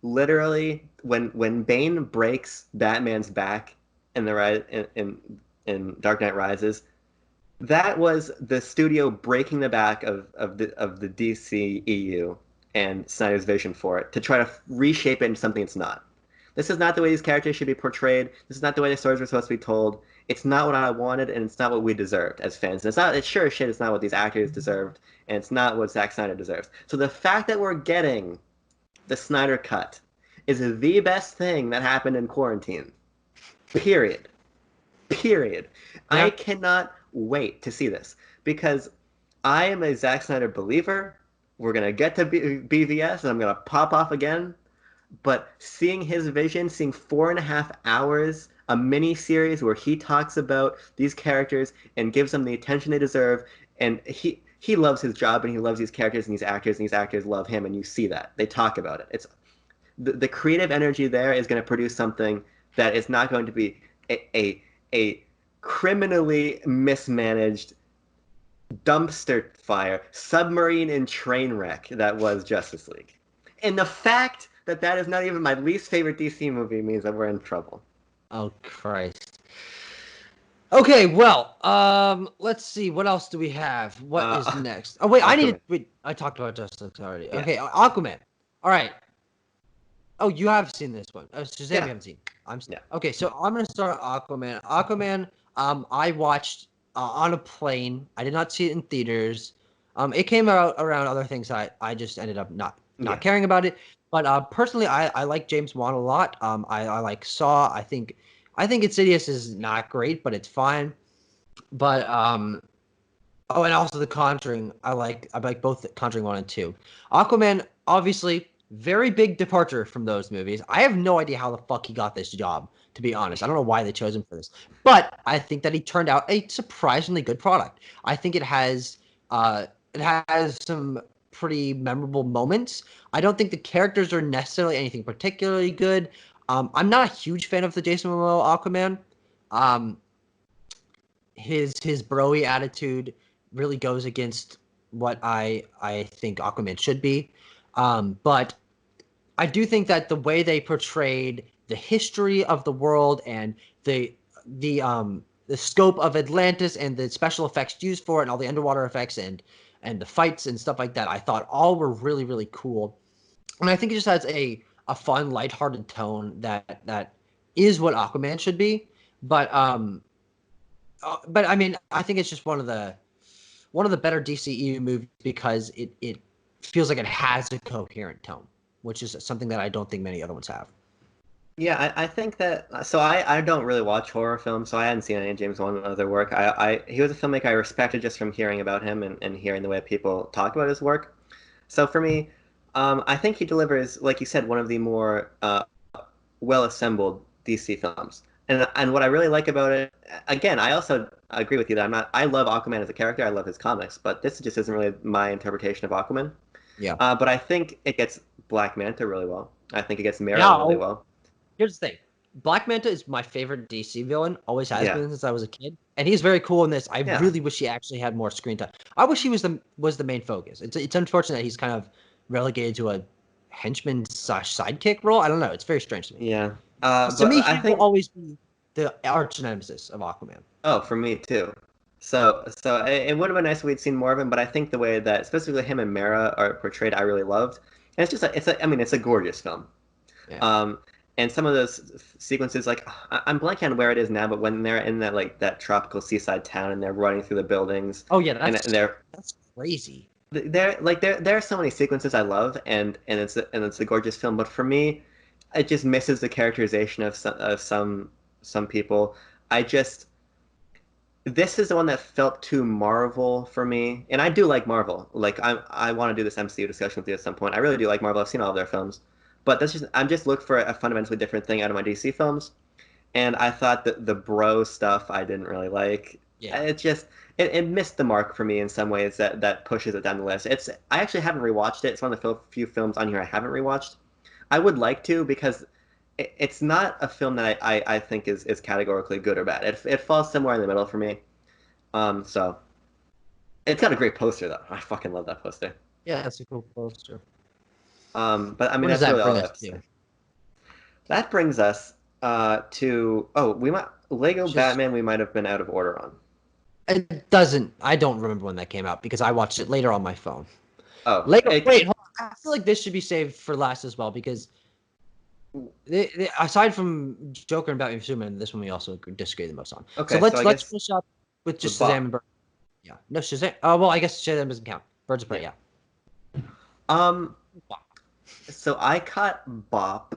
Speaker 1: literally when Bane breaks Batman's back in in Dark Knight Rises. That was the studio breaking the back of the DCEU and Snyder's vision for it to try to reshape it into something it's not. This is not the way these characters should be portrayed. This is not the way the stories were supposed to be told. It's not what I wanted, and it's not what we deserved as fans. And it's not. It's sure as shit. It's not what these actors deserved, and it's not what Zack Snyder deserves. So the fact that we're getting the Snyder cut is the best thing that happened in quarantine. Period. Period.
Speaker 2: Yeah.
Speaker 1: I cannot wait to see this because I am a Zack Snyder believer. We're gonna get to BVS, and I'm gonna pop off again. But seeing his vision, seeing 4.5 hours, a mini series where he talks about these characters and gives them the attention they deserve, and he loves his job and he loves these characters and these actors love him, and you see that they talk about it. It's the creative energy there is going to produce something that is not going to be a criminally mismanaged dumpster fire, submarine and train wreck that was Justice League. And the fact that that is not even my least favorite DC movie means that we're in trouble.
Speaker 2: Oh Christ. Okay, well, let's see. What else do we have? What is next? Oh wait,
Speaker 1: Aquaman.
Speaker 2: wait. I talked about Justice League already.
Speaker 1: Yeah.
Speaker 2: Okay, Aquaman. All right. Oh, you have seen this one. Shazam,
Speaker 1: Yeah.
Speaker 2: you haven't seen.
Speaker 1: Yeah.
Speaker 2: Okay. So I'm gonna start Aquaman. Aquaman. I watched on a plane. I did not see it in theaters. It came out around other things. I just ended up not caring about it. But personally, I like James Wan a lot. I like Saw. I think Insidious is not great, but it's fine. But oh, and also The Conjuring. I like both Conjuring 1 and 2. Aquaman, obviously, very big departure from those movies. I have no idea how the fuck he got this job, to be honest. I don't know why they chose him for this. But I think that he turned out a surprisingly good product. I think it has some pretty memorable moments. I don't think the characters are necessarily anything particularly good. I'm not a huge fan of the Jason Momoa Aquaman. Um, his broy attitude really goes against what I think Aquaman should be. But I do think that the way they portrayed the history of the world and the the scope of Atlantis and the special effects used for it and all the underwater effects and the fights and stuff like that, I thought all were really really cool. And I think it just has a fun, lighthearted tone that is what Aquaman should be. But I mean, I think it's just one of the better DCEU movies because it feels like it has a coherent tone, which is something that I don't think many other ones have.
Speaker 1: Yeah, I think that. So I don't really watch horror films, so I hadn't seen any of James Wan's other work. He was a filmmaker I respected just from hearing about him and hearing the way people talk about his work. So for me, I think he delivers, like you said, one of the more well-assembled DC films. And what I really like about it, again, I also agree with you that I love Aquaman as a character. I love his comics, but this just isn't really my interpretation of Aquaman.
Speaker 2: Yeah.
Speaker 1: But I think it gets Black Manta really well. I think it gets Mera really
Speaker 2: Now,
Speaker 1: well.
Speaker 2: here's the thing. Black Manta is my favorite DC villain, always has
Speaker 1: Yeah,
Speaker 2: been since I was a kid, and he's very cool in this. I
Speaker 1: yeah.
Speaker 2: really wish he actually had more screen time. I wish he was the main focus. It's unfortunate that he's kind of relegated to a henchman slash sidekick role. I don't know. It's very strange to me.
Speaker 1: Yeah.
Speaker 2: 'Cause to
Speaker 1: But
Speaker 2: me,
Speaker 1: I
Speaker 2: he will
Speaker 1: think,
Speaker 2: always be the arch nemesis of Aquaman.
Speaker 1: oh, for me too. So it would have been nice if we'd seen more of him, but I think the way that specifically him and Mara are portrayed, I really loved. And it's just I mean, it's a gorgeous film.
Speaker 2: Yeah.
Speaker 1: And some of those sequences, like I'm blanking on where it is now, but when they're in that like that tropical seaside town and they're running through the buildings,
Speaker 2: Oh yeah,
Speaker 1: and
Speaker 2: that's crazy.
Speaker 1: there are so many sequences I love, and it's a gorgeous film. But for me, it just misses the characterization of some people. I just This is the one that felt too Marvel for me, and I do like Marvel. Like I want to do this MCU discussion with you at some point. I really do like Marvel. I've seen all of their films, but I'm just looking for a fundamentally different thing out of my DC films. And I thought that the bro stuff I didn't really like.
Speaker 2: Yeah.
Speaker 1: It missed the mark for me in some ways that pushes it down the list. I actually haven't rewatched it. It's one of the few films on here I haven't rewatched. I would like to because it's not a film that I think is categorically good or bad. It falls somewhere in the middle for me. So it's got a great poster though. I fucking love that poster.
Speaker 2: Yeah, that's a cool poster.
Speaker 1: But I mean
Speaker 2: What does
Speaker 1: that's
Speaker 2: that
Speaker 1: really
Speaker 2: bring
Speaker 1: all I
Speaker 2: us
Speaker 1: have to
Speaker 2: to?
Speaker 1: say. That brings us to we might Lego
Speaker 2: Just
Speaker 1: Batman. We might have been out of order on.
Speaker 2: it doesn't. I don't remember when that came out because I watched it later on my phone.
Speaker 1: Oh,
Speaker 2: Lego. Wait, hold on. I feel like this should be saved for last as well because aside from Joker and Batman v Superman, this one we also disagree the most on. So
Speaker 1: okay. So I
Speaker 2: let's
Speaker 1: guess
Speaker 2: finish up with
Speaker 1: with
Speaker 2: just Shazam
Speaker 1: Bob.
Speaker 2: and Bird. Yeah, no Shazam. Oh well, I guess Shazam doesn't count. Birds of Prey.
Speaker 1: Yeah.
Speaker 2: Yeah.
Speaker 1: Um. So I caught Bop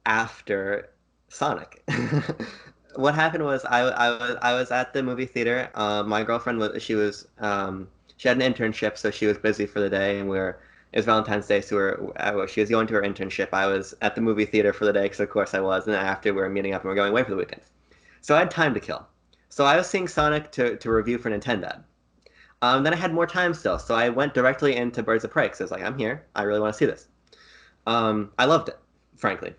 Speaker 1: after Sonic. What happened was I was at the movie theater. My girlfriend she had an internship, so she was busy for the day, and it was Valentine's Day, so she was going to her internship. I was at the movie theater for the day, because of course I was, and then after we were meeting up and we are going away for the weekend. So I had time to kill. So I was seeing Sonic to review for Nintendo. Then I had more time still, so I went directly into Birds of Prey because I was like, I'm here. I really want to see this. I loved it, frankly.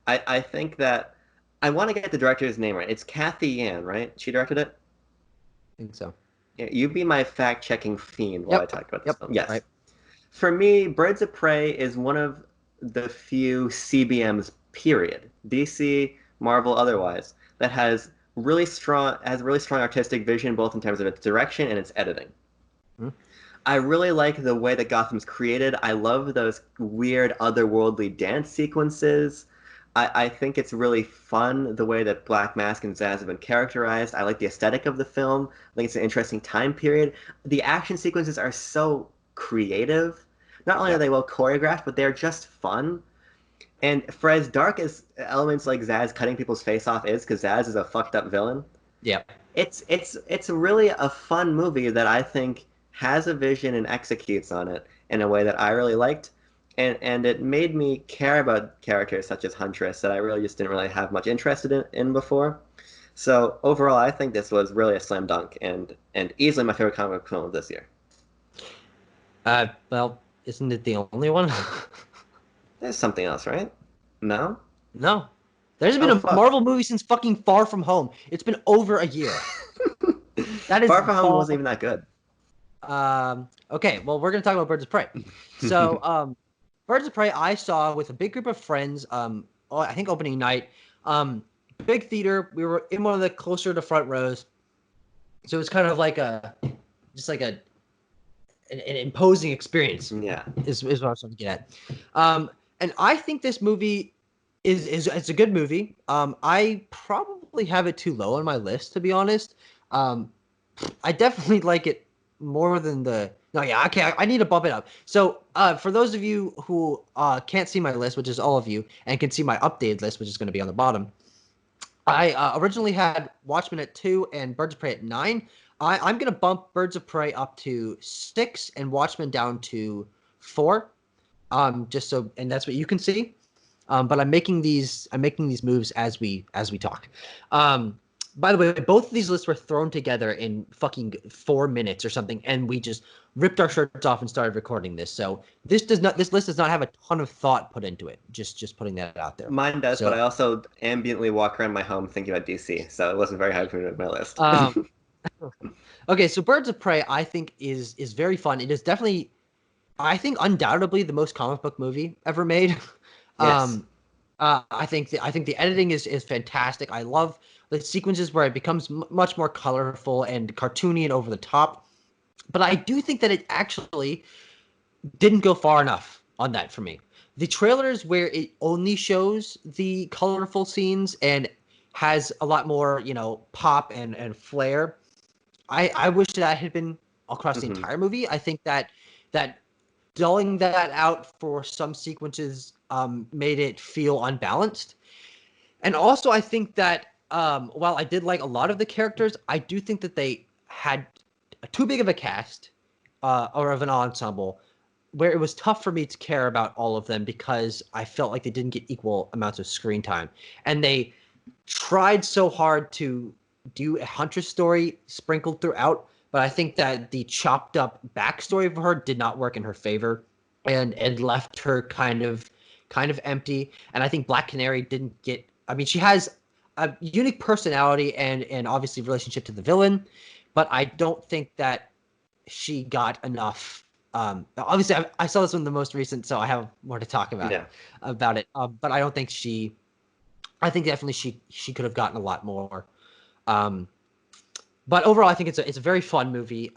Speaker 1: I think that I want to get the director's name right. It's Kathy Yan, right? She directed it?
Speaker 2: I think so.
Speaker 1: Yeah, you be my fact-checking fiend while I talk about this film. Yes.
Speaker 2: Right.
Speaker 1: For me, Birds of Prey is one of the few CBMs, period, DC, Marvel, otherwise, that has really strong artistic vision, both in terms of its direction and its editing.
Speaker 2: Hmm.
Speaker 1: I really like the way that Gotham's created. I love those weird, otherworldly dance sequences. I think it's really fun the way that Black Mask and Zaz have been characterized. I like the aesthetic of the film. I think it's an interesting time period. The action sequences are so creative. Not only are they well choreographed, but they're just fun. And for as dark as elements like Zaz cutting people's face off is, because Zaz is a fucked up villain,
Speaker 2: Yeah.
Speaker 1: it's really a fun movie that I think has a vision and executes on it in a way that I really liked. And it made me care about characters such as Huntress that I really just didn't really have much interest in before. So overall, I think this was really a slam dunk and easily my favorite comic book film of this year.
Speaker 2: Well, isn't it the only one?
Speaker 1: There's something else, right? No?
Speaker 2: No. There's been
Speaker 1: Oh
Speaker 2: a
Speaker 1: fuck.
Speaker 2: Marvel movie since fucking Far From Home. It's been over a year. That is
Speaker 1: Far From Home
Speaker 2: far.
Speaker 1: wasn't even that good.
Speaker 2: Okay, well, we're gonna talk about Birds of Prey. So, Birds of Prey, I saw with a big group of friends. I think opening night. Big theater. We were in one of the closer to front rows, so it was kind of like an imposing experience.
Speaker 1: Yeah.
Speaker 2: Is what I was trying to get at. And I think this movie is it's a good movie. I probably have it too low on my list, to be honest. I definitely like it more than the. No, yeah, okay, I need to bump it up. So, for those of you who can't see my list, which is all of you, and can see my updated list, which is going to be on the bottom, I originally had Watchmen at 2 and Birds of Prey at 9. I'm going to bump Birds of Prey up to 6 and Watchmen down to 4. Just so, and that's what you can see. But I'm making these moves as we talk. By the way, both of these lists were thrown together in fucking 4 minutes or something, and we just ripped our shirts off and started recording this. So this list does not have a ton of thought put into it. Just putting that out there.
Speaker 1: Mine does, but
Speaker 2: So
Speaker 1: I also ambiently walk around my home thinking about DC, so it wasn't very hard for me to make my list.
Speaker 2: um, okay, so Birds of Prey I think is very fun. It is definitely, I think, undoubtedly the most comic book movie ever made.
Speaker 1: Yes.
Speaker 2: um, I think the editing is fantastic. I love the sequences where it becomes much more colorful and cartoony and over the top. But I do think that it actually didn't go far enough on that for me. The trailers where it only shows the colorful scenes and has a lot more, pop and flair. I wish that had been across the
Speaker 1: Hmm.
Speaker 2: entire movie. I think that dulling that out for some sequences made it feel unbalanced. And also, I think that while I did like a lot of the characters, I do think that they had too big of a cast or of an ensemble where it was tough for me to care about all of them because I felt like they didn't get equal amounts of screen time. And they tried so hard to do a Huntress story sprinkled throughout, but I think that the chopped up backstory for her did not work in her favor and left her kind of empty. And I think Black Canary didn't get. I mean, she has a unique personality and obviously relationship to the villain, but I don't think that she got enough. Obviously, I saw this one the most recent, so I have more to talk
Speaker 1: Yeah.
Speaker 2: about it. But I don't think she. I think definitely she could have gotten a lot more. Um, but overall, I think it's a very fun movie.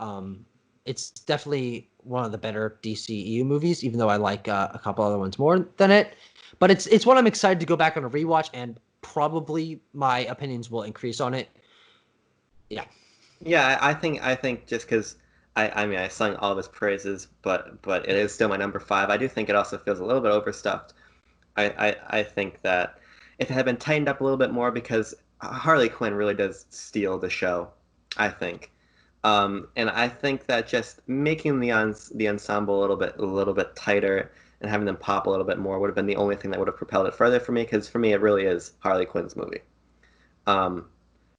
Speaker 2: It's definitely one of the better DCEU movies, even though I like a couple other ones more than it. But it's one I'm excited to go back on a rewatch, and probably my opinions will increase on it. Yeah.
Speaker 1: Yeah, I think just because I mean I sung all of his praises, but it is still my number five. I do think it also feels a little bit overstuffed. I think that if it had been tightened up a little bit more, because Harley Quinn really does steal the show, I think. And I think that just making the ensemble a little bit tighter and having them pop a little bit more would have been the only thing that would have propelled it further for me. Because for me, it really is Harley Quinn's movie. Um,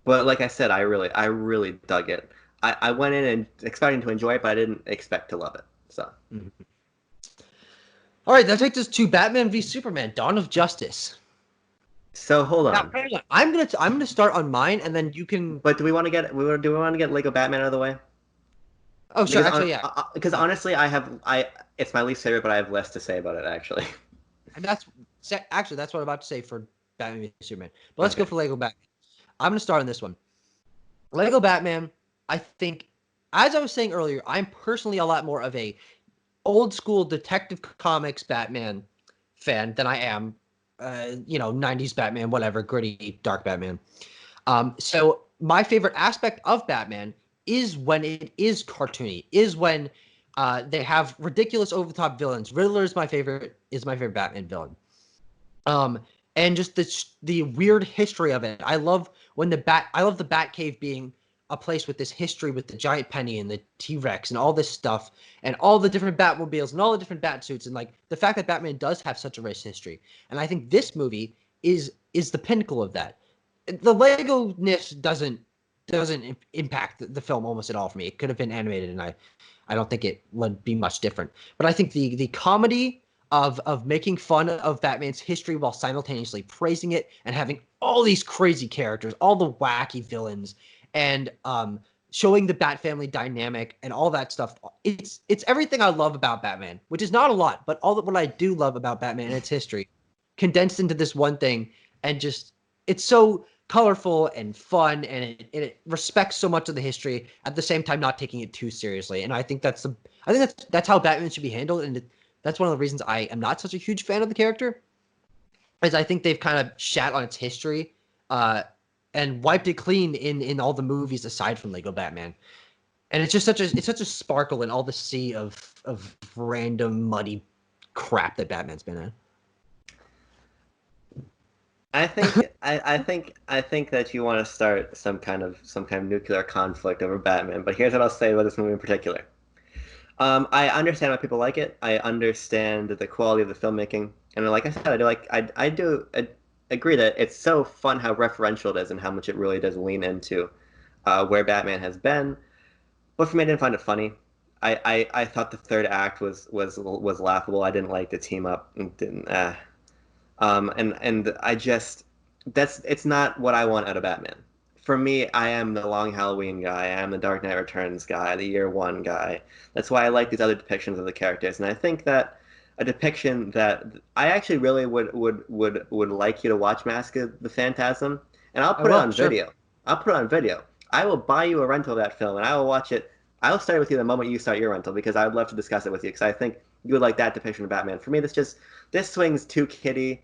Speaker 1: but like I said, I really dug it. I went in and expecting to enjoy it, but I didn't expect to love it. So.
Speaker 2: Mhm. All right, that takes us to Batman v Superman: Dawn of Justice.
Speaker 1: So hold
Speaker 2: Now,
Speaker 1: on.
Speaker 2: hang on. I'm gonna start on mine, and then you can.
Speaker 1: But do we want to get Lego Batman out of the way?
Speaker 2: Oh, sure. Actually, yeah.
Speaker 1: Because honestly, I it's my least favorite, but I have less to say about it actually.
Speaker 2: And actually that's what I'm about to say for Batman v Superman. But let's go
Speaker 1: Okay.
Speaker 2: for Lego Batman. I'm gonna start on this one. Lego Batman. I think, as I was saying earlier, I'm personally a lot more of a old school Detective Comics Batman fan than I am, 90s Batman, whatever, gritty, dark Batman. So my favorite aspect of Batman is when it is cartoony, is when they have ridiculous over the top villains. Riddler is my favorite Batman villain. Um, and just the weird history of it. I love the Batcave being a place with this history with the giant penny and the T-Rex and all this stuff and all the different Batmobiles and all the different Batsuits and like the fact that Batman does have such a rich history. And I think this movie is the pinnacle of that. The Lego-ness doesn't impact the film almost at all for me. It could have been animated, and I don't think it would be much different. But I think the comedy of making fun of Batman's history while simultaneously praising it and having all these crazy characters, all the wacky villains, and showing the Bat family dynamic and all that stuff. It's everything I love about Batman, which is not a lot, but all that what I do love about Batman and its history condensed into this one thing, and just it's so colorful and fun, and it respects so much of the history at the same time not taking it too seriously. And I think that's how Batman should be handled, and that's one of the reasons I am not such a huge fan of the character, is I think they've kind of shat on its history and wiped it clean in all the movies aside from Lego Batman. And it's just such a sparkle in all the sea of random muddy crap that Batman's been in.
Speaker 1: I think that you want to start some kind of nuclear conflict over Batman, but here's what I'll say about this movie in particular. I understand why people like it. I understand the quality of the filmmaking, and like I said, I do agree that it's so fun how referential it is and how much it really does lean into where Batman has been. But for me, I didn't find it funny. I thought the third act was laughable. I didn't like the team up. And I just it's not what I want out of Batman. For me, I am the Long Halloween guy. I am the Dark Knight Returns guy, the Year One guy. That's why I like these other depictions of the characters, and I think that a depiction that I actually really would like you to watch Mask of the Phantasm, and I'll put it on video. I'll put it on video. I will buy you a rental of that film, and I will watch it. I'll start with you the moment you start your rental, because I would love to discuss it with you, because I think you would like that depiction of Batman. For me, this swings too kiddie.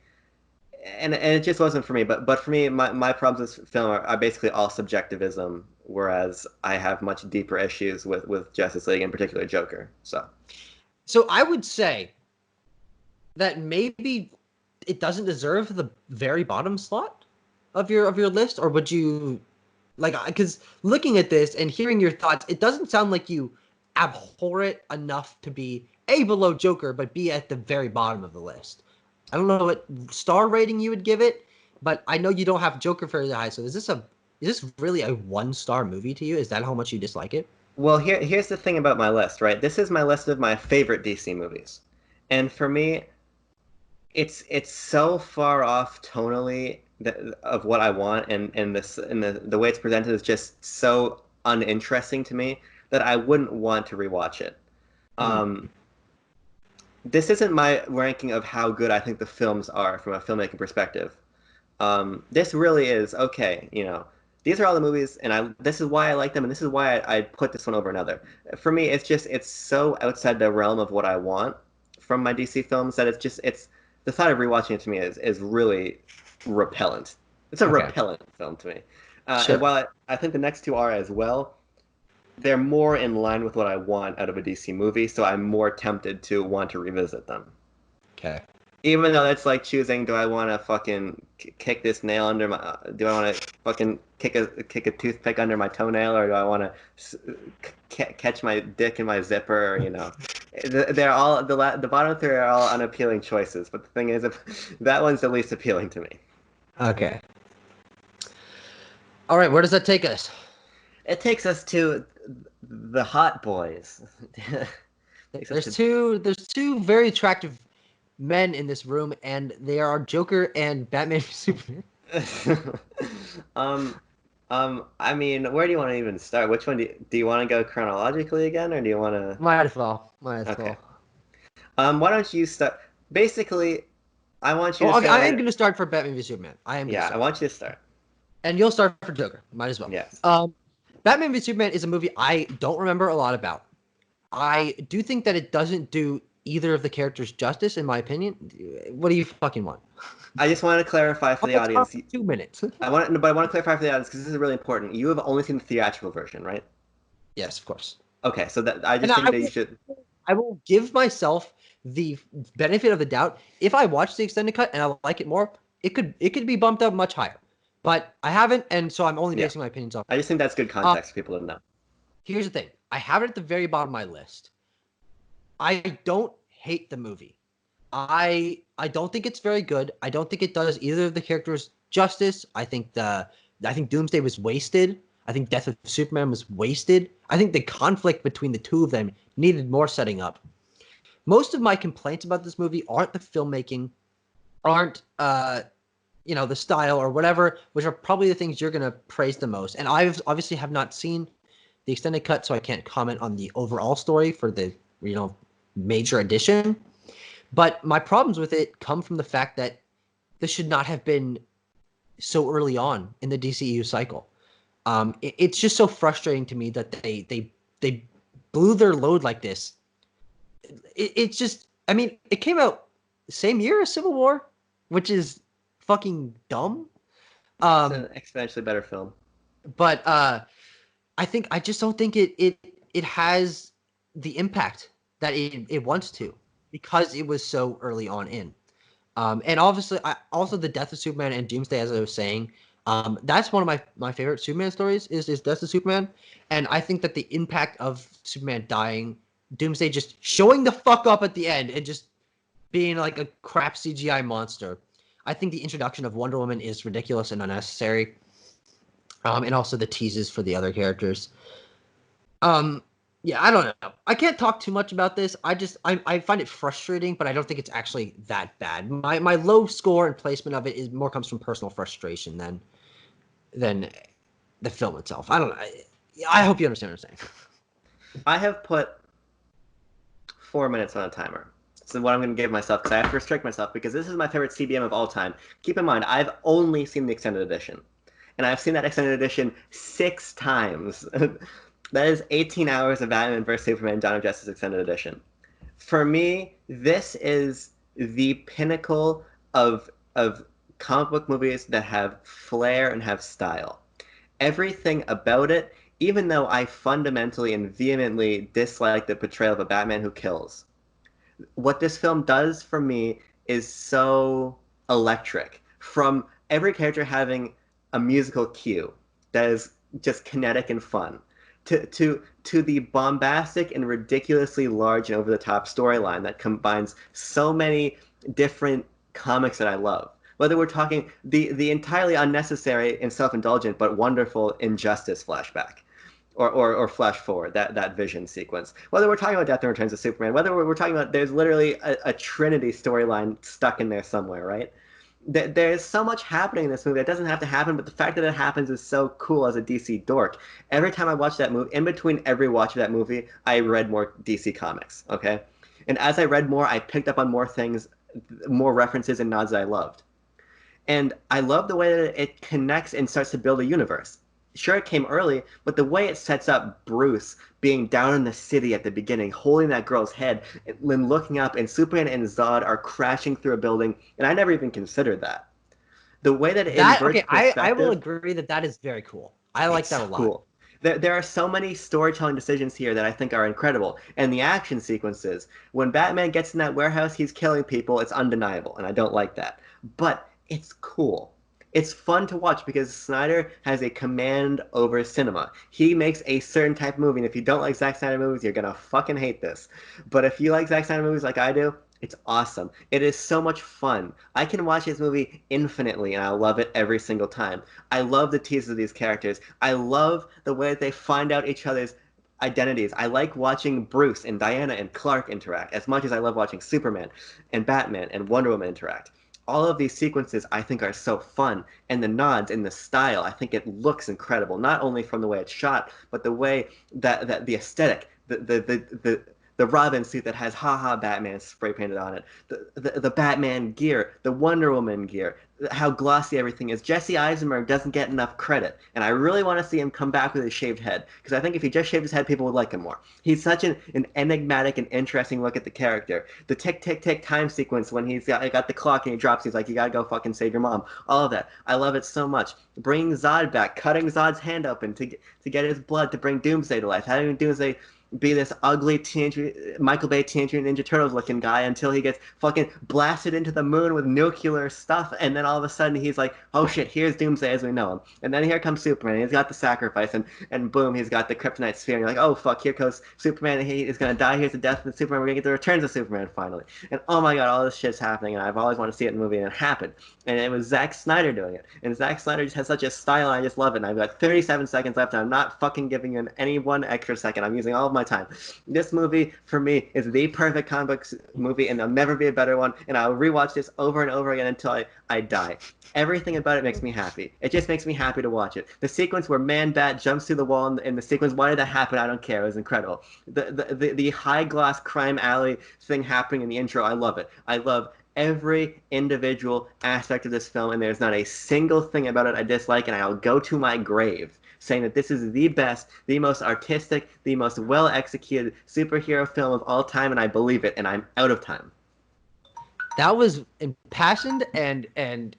Speaker 1: And it just wasn't for me. But for me, my problems with this film are basically all subjectivism, whereas I have much deeper issues with Justice League, in particular Joker.
Speaker 2: So I would say that maybe it doesn't deserve the very bottom slot of your list, or would you like, because looking at this and hearing your thoughts, it doesn't sound like you abhor it enough to be A, below Joker, but B, at the very bottom of the list. I don't know what star rating you would give it, but I know you don't have Joker very high. So is this really a 1-star movie to you? Is that how much you dislike it?
Speaker 1: Well, here's the thing about my list, right? This is my list of my favorite DC movies, and for me, it's so far off tonally of what I want, and the way it's presented is just so uninteresting to me that I wouldn't want to rewatch it. This isn't my ranking of how good I think the films are from a filmmaking perspective. This really is okay. These are all the movies, and this is why I like them, and this is why I put this one over another. For me, it's so outside the realm of what I want from my DC films that it's the thought of rewatching it to me is really repellent. It's a repellent film to me.
Speaker 2: Sure.
Speaker 1: And while I think the next two are as well, they're more in line with what I want out of a DC movie, so I'm more tempted to want to revisit them.
Speaker 2: Okay.
Speaker 1: Even though it's like choosing, do I want to fucking kick this nail under my, do I want to fucking kick a toothpick under my toenail, or do I want to catch my dick in my zipper, they're all, the bottom three are all unappealing choices, but the thing is, that one's the least appealing to me.
Speaker 2: Okay. All right, where does that take us?
Speaker 1: It takes us to the hot boys.
Speaker 2: There's two very attractive men in this room, and they are Joker and Batman v Superman.
Speaker 1: I mean, where do you want to even start? Which one do you want to go chronologically again, or do you want to?
Speaker 2: Might as well. Why
Speaker 1: don't you start? Basically, I want you to
Speaker 2: start.
Speaker 1: start.
Speaker 2: I am going to start for Batman v Superman.
Speaker 1: I want you to start.
Speaker 2: And you'll start for Joker. Might as well.
Speaker 1: Yes.
Speaker 2: Batman v Superman is a movie I don't remember a lot about. I do think that it doesn't do either of the characters justice, in my opinion. What do you fucking want?
Speaker 1: I just want to clarify for the audience.
Speaker 2: 2 minutes.
Speaker 1: I want to clarify for the audience, because this is really important. You have only seen the theatrical version, right?
Speaker 2: Yes, of course.
Speaker 1: Okay, so that I just think that you should.
Speaker 2: I will give myself the benefit of the doubt. If I watch the extended cut and I like it more, it could be bumped up much higher. But I haven't, and so I'm only basing my opinions off.
Speaker 1: I just think that's good context for people to know.
Speaker 2: Here's the thing. I have it at the very bottom of my list. I don't hate the movie. I don't think it's very good. I don't think it does either of the characters justice. I think Doomsday was wasted. I think Death of Superman was wasted. I think the conflict between the two of them needed more setting up. most of my complaints about this movie aren't the filmmaking, aren't the style or whatever, which are probably the things you're gonna praise the most. And I've obviously have not seen the extended cut, so I can't comment on the overall story for the major edition. But my problems with it come from the fact that this should not have been so early on in the DCEU cycle. It's just so frustrating to me that they blew their load like this. It's just, I mean, it came out the same year as Civil War, which is fucking dumb.
Speaker 1: It's an exponentially better film.
Speaker 2: But I just don't think it has the impact that it wants to, because it was so early on in. And obviously, also the death of Superman and Doomsday, as I was saying, that's one of my favorite Superman stories is Death of Superman. And I think that the impact of Superman dying, Doomsday just showing the fuck up at the end and just being like a crap CGI monster. I think the introduction of Wonder Woman is ridiculous and unnecessary. And also the teases for the other characters. Yeah, I don't know. I can't talk too much about this. I find it frustrating, but I don't think it's actually that bad. My low score and placement of it comes from personal frustration than the film itself. I don't know. I hope you understand what I'm saying.
Speaker 1: I have put 4 minutes on a timer. So what I'm going to give myself, because I have to restrict myself, because this is my favorite CBM of all time. Keep in mind, I've only seen the extended edition. And I've seen that extended edition 6 times. That is 18 hours of Batman vs. Superman Dawn of Justice extended edition. For me, this is the pinnacle of comic book movies that have flair and have style. Everything about it, even though I fundamentally and vehemently dislike the portrayal of a Batman who kills, what this film does for me is so electric. From every character having a musical cue that is just kinetic and fun, to the bombastic and ridiculously large and over-the-top storyline that combines so many different comics that I love. Whether we're talking the entirely unnecessary and self-indulgent but wonderful Injustice flashback, or flash forward, that vision sequence. Whether we're talking about Death and Returns of Superman, whether we're talking about, there's literally a Trinity storyline stuck in there somewhere, right? There's so much happening in this movie that doesn't have to happen, but the fact that it happens is so cool as a DC dork. Every time I watch that movie, in between every watch of that movie, I read more DC comics, okay? And as I read more, I picked up on more things, more references and nods that I loved. And I love the way that it connects and starts to build a universe. Sure, it came early, but the way it sets up Bruce being down in the city at the beginning, holding that girl's head, and looking up, and Superman and Zod are crashing through a building, and I never even considered that. The way that it inverts perspective...
Speaker 2: I will agree that is very cool. I like that a lot. Cool.
Speaker 1: There are so many storytelling decisions here that I think are incredible. And the action sequences, when Batman gets in that warehouse, he's killing people, it's undeniable, and I don't like that. But it's cool. It's fun to watch because Snyder has a command over cinema. He makes a certain type of movie, and if you don't like Zack Snyder movies, you're gonna fucking hate this. But if you like Zack Snyder movies like I do, it's awesome. It is so much fun. I can watch this movie infinitely, and I love it every single time. I love the teases of these characters. I love the way that they find out each other's identities. I like watching Bruce and Diana and Clark interact as much as I love watching Superman and Batman and Wonder Woman interact. All of these sequences I think are so fun, and the nods and the style, I think it looks incredible, not only from the way it's shot, but the way that the aesthetic, the Robin suit that has "Ha Batman" spray painted on it, the Batman gear, the Wonder Woman gear, how glossy everything is. Jesse Eisenberg doesn't get enough credit, and I really want to see him come back with a shaved head, because I think if he just shaved his head, people would like him more. He's such an enigmatic and interesting look at the character. The tick, tick, tick time sequence when he's got the clock and he drops, he's like, you gotta go fucking save your mom. All of that. I love it so much. Bringing Zod back, cutting Zod's hand open to get his blood to bring Doomsday to life. Having Doomsday be this ugly Michael Bay Teenage Mutant Ninja Turtles looking guy until he gets fucking blasted into the moon with nuclear stuff, and then all of a sudden he's like, oh shit, here's Doomsday as we know him. And then here comes Superman, and he's got the sacrifice, and boom, he's got the kryptonite sphere, and you're like, oh fuck, here goes Superman, and he is gonna die, here's the death of Superman, we're gonna get the returns of Superman finally. And oh my god, all this shit's happening, and I've always wanted to see it in a movie, and it happened. And it was Zack Snyder doing it. And Zack Snyder just has such a style, and I just love it. And I've got 37 seconds left, and I'm not fucking giving him any one extra second. I'm using all of my time. This movie, for me, is the perfect comic book movie, and there'll never be a better one. And I'll rewatch this over and over again until I die. Everything about it makes me happy. It just makes me happy to watch it. The sequence where Man-Bat jumps through the wall in the sequence, why did that happen? I don't care. It was incredible. The high-gloss crime alley thing happening in the intro, I love it. I love every individual aspect of this film, and there's not a single thing about it I dislike, and I'll go to my grave saying that this is the best, the most artistic, the most well-executed superhero film of all time, and I believe it, and I'm out of time.
Speaker 2: That was impassioned and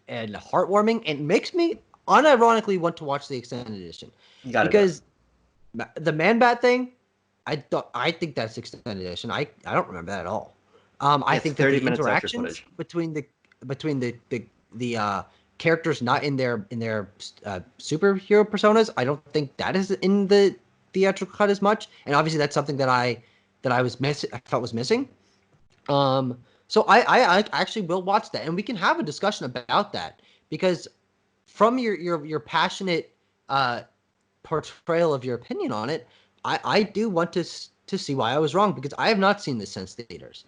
Speaker 2: heartwarming, and makes me unironically want to watch the extended edition. Because the Man-Bat thing, I think that's extended edition. I don't remember that at all. I think that the interactions between the characters not in their superhero personas, I don't think that is in the theatrical cut as much. And obviously that's something that I felt was missing. So I actually will watch that, and we can have a discussion about that, because from your passionate portrayal of your opinion on it, I do want to see why I was wrong, because I have not seen this since theaters.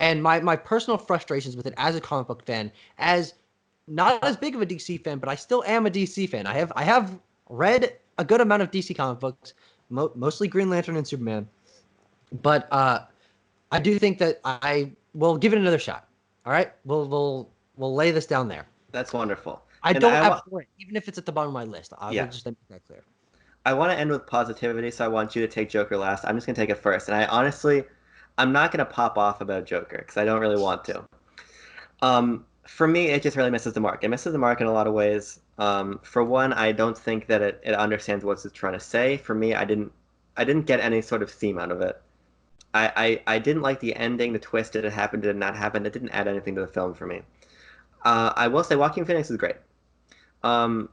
Speaker 2: And my personal frustrations with it as a comic book fan, as not as big of a DC fan, but I still am a DC fan. I have read a good amount of DC comic books, mostly Green Lantern and Superman. But I do think that I will give it another shot. All right, we'll lay this down there.
Speaker 1: That's wonderful.
Speaker 2: I don't abhor it, even if it's at the bottom of my list. I'll just make that clear.
Speaker 1: I want to end with positivity, so I want you to take Joker last. I'm just gonna take it first, and I'm not going to pop off about Joker because I don't really want to. For me, it just really misses the mark. It misses the mark in a lot of ways. For one, I don't think that it understands what it's trying to say. For me, I didn't get any sort of theme out of it. I didn't like the ending, the twist. Did it happen? Did it not happen? It didn't add anything to the film for me. I will say Joaquin Phoenix is great. I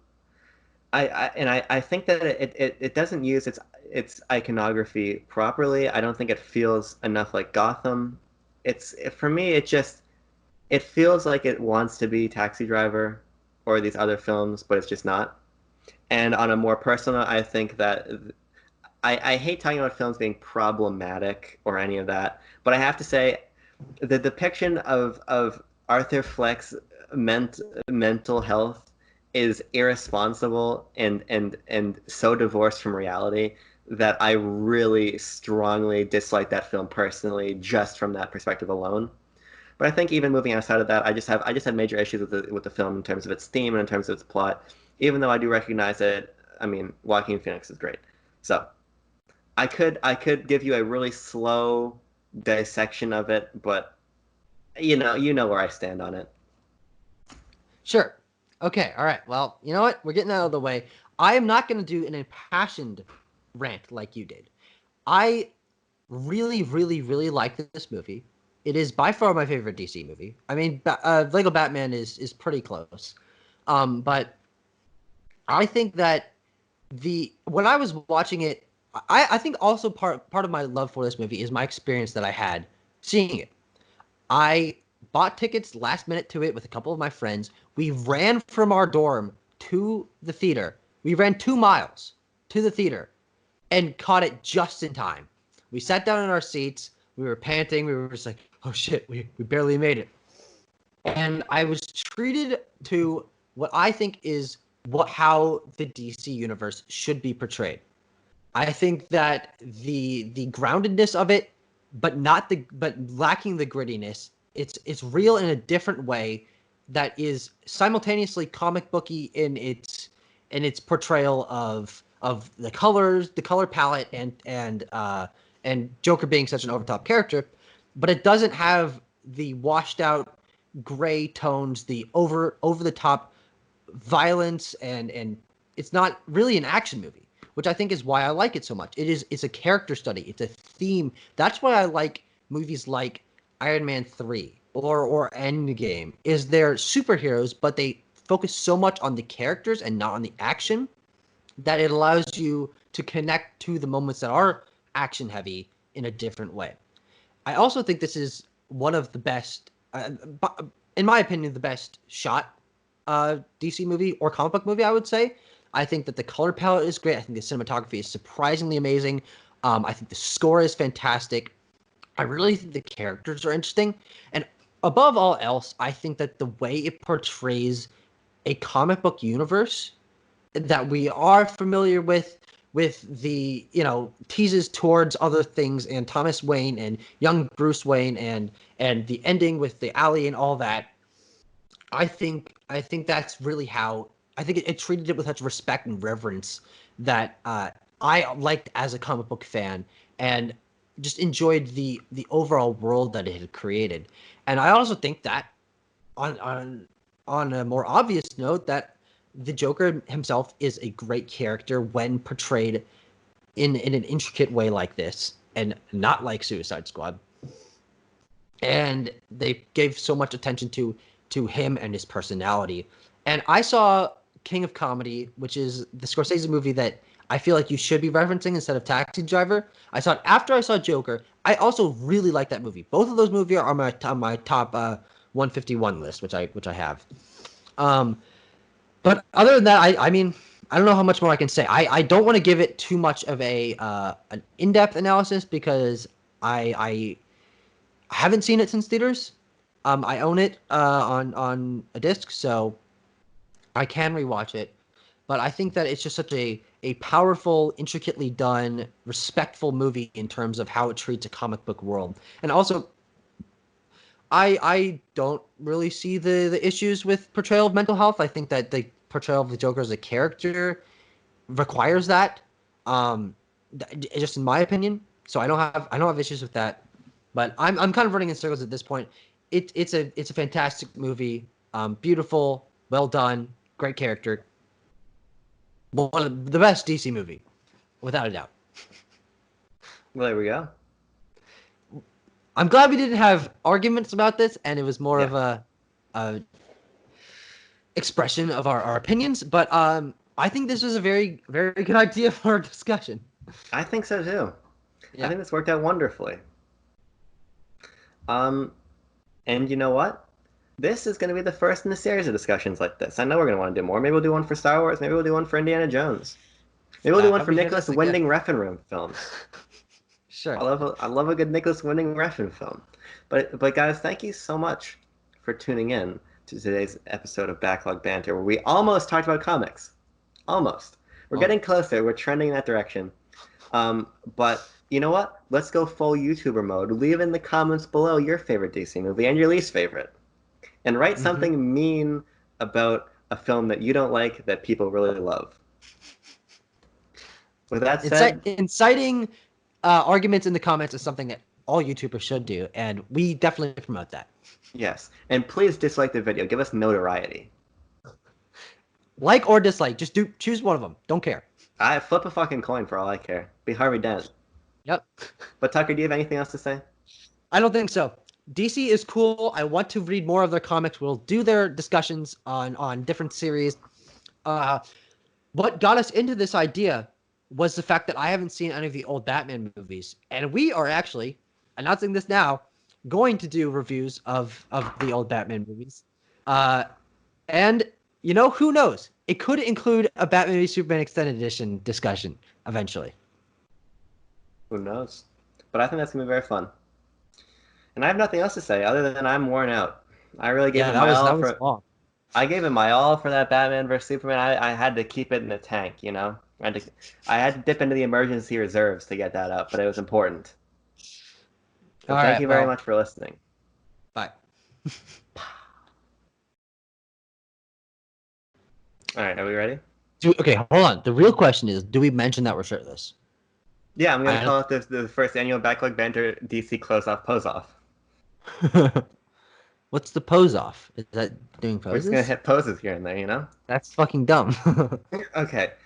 Speaker 1: think that it doesn't use its iconography properly. I don't think it feels enough like Gotham. For me, it feels like it wants to be Taxi Driver or these other films, but it's just not. And on a more personal, I think that I hate talking about films being problematic or any of that, but I have to say the depiction of Arthur Fleck's mental health is irresponsible and so divorced from reality that I really strongly dislike that film personally, just from that perspective alone. But I think even moving outside of that, I just had major issues with the film in terms of its theme and in terms of its plot. Even though I do recognize that, I mean, Joaquin Phoenix is great. So I could give you a really slow dissection of it, but you know where I stand on it.
Speaker 2: Sure. Okay. All right. Well, you know what? We're getting out of the way. I am not going to do an impassioned rant like you did. I really, really, really like this movie. It is by far my favorite DC movie. I mean, Lego Batman is pretty close. But I think that when I was watching it, I think also part of my love for this movie is my experience that I had seeing it. I bought tickets last minute to it with a couple of my friends. We ran from our dorm to the theater. We ran 2 miles to the theater and caught it just in time. We sat down in our seats. We were panting. We were just like, oh shit, we barely made it. And I was treated to what I think is how the DC universe should be portrayed. I think that the groundedness of it, but lacking the grittiness. It's real in a different way that is simultaneously comic booky in its portrayal of the colors, the color palette, and Joker being such an over-the-top character, but it doesn't have the washed out gray tones, the over-the-top violence, and it's not really an action movie, which I think is why I like it so much. It's a character study. It's a theme. That's why I like movies like Iron Man 3 or Endgame. Is they're superheroes, but they focus so much on the characters and not on the action that it allows you to connect to the moments that are action heavy in a different way. I also think this is one of the best, in my opinion, the best shot DC movie or comic book movie, I would say. I think that the color palette is great. I think the cinematography is surprisingly amazing. I think the score is fantastic. I really think the characters are interesting. And above all else, I think that the way it portrays a comic book universe that we are familiar with the teases towards other things and Thomas Wayne and young Bruce Wayne and the ending with the alley and all that. I think that's really how I think it treated it with such respect and reverence that I liked as a comic book fan and just enjoyed the overall world that it had created. And I also think that on a more obvious note that the Joker himself is a great character when portrayed in an intricate way like this and not like Suicide Squad. And they gave so much attention to him and his personality. And I saw King of Comedy, which is the Scorsese movie that I feel like you should be referencing instead of Taxi Driver. I saw it after I saw Joker. I also really like that movie. Both of those movies are on my top 151 list, which I have. But other than that, I mean, I don't know how much more I can say. I don't want to give it too much of an in-depth analysis because I haven't seen it since theaters. I own it on a disc, so I can rewatch it. But I think that it's just such a powerful, intricately done, respectful movie in terms of how it treats a comic book world. And also, I don't really see the issues with portrayal of mental health. I think that the portrayal of the Joker as a character requires that. Just in my opinion. So I don't have issues with that. But I'm kind of running in circles at this point. It's a fantastic movie. Beautiful, well done, great character. One of the best DC movie, without a doubt.
Speaker 1: Well, there we go.
Speaker 2: I'm glad we didn't have arguments about this, and it was more of a expression of our opinions. But I think this was a very, very good idea for a discussion.
Speaker 1: I think so too.
Speaker 2: Yeah.
Speaker 1: I think this worked out wonderfully. And you know what? This is going to be the first in a series of discussions like this. I know we're going to want to do more. Maybe we'll do one for Star Wars. Maybe we'll do one for Indiana Jones. Maybe we'll do one for Nicholas Winding Refn films.
Speaker 2: Sure.
Speaker 1: I love a good Nicholas Winding Refn film. But guys, thank you so much for tuning in to today's episode of Backlog Banter, where we almost talked about comics. Almost. We're getting closer. We're trending in that direction. But you know what? Let's go full YouTuber mode. Leave in the comments below your favorite DC movie and your least favorite. And write something mean about a film that you don't like that people really love. With that said...
Speaker 2: Inciting arguments in the comments is something that all YouTubers should do, and we definitely promote that.
Speaker 1: Yes. And please dislike the video. Give us notoriety.
Speaker 2: Like or dislike. Just choose one of them. Don't care.
Speaker 1: I flip a fucking coin for all I care. Be Harvey Dent.
Speaker 2: Yep.
Speaker 1: But Tucker, do you have anything else to say?
Speaker 2: I don't think so. DC is cool. I want to read more of their comics. We'll do their discussions on different series. What got us into this idea was the fact that I haven't seen any of the old Batman movies. And we are actually, announcing this now, going to do reviews of the old Batman movies. And, who knows? It could include a Batman v Superman Extended Edition discussion eventually.
Speaker 1: Who knows? But I think that's going to be very fun. And I have nothing else to say other than I'm worn out. I really gave it my all. I gave it my all for that Batman vs Superman. I had to keep it in the tank, I had to dip into the emergency reserves to get that up, but it was important. So thank you very much for listening.
Speaker 2: Bye.
Speaker 1: All right, are we ready?
Speaker 2: Okay, hold on. The real question is, do we mention that we're shirtless?
Speaker 1: Yeah, I'm going to call it the first annual Backlog Banter DC Close-Off Pose-Off.
Speaker 2: What's the pose-off? Is that doing poses?
Speaker 1: We're just going to hit poses here and there,
Speaker 2: That's fucking dumb.
Speaker 1: Okay,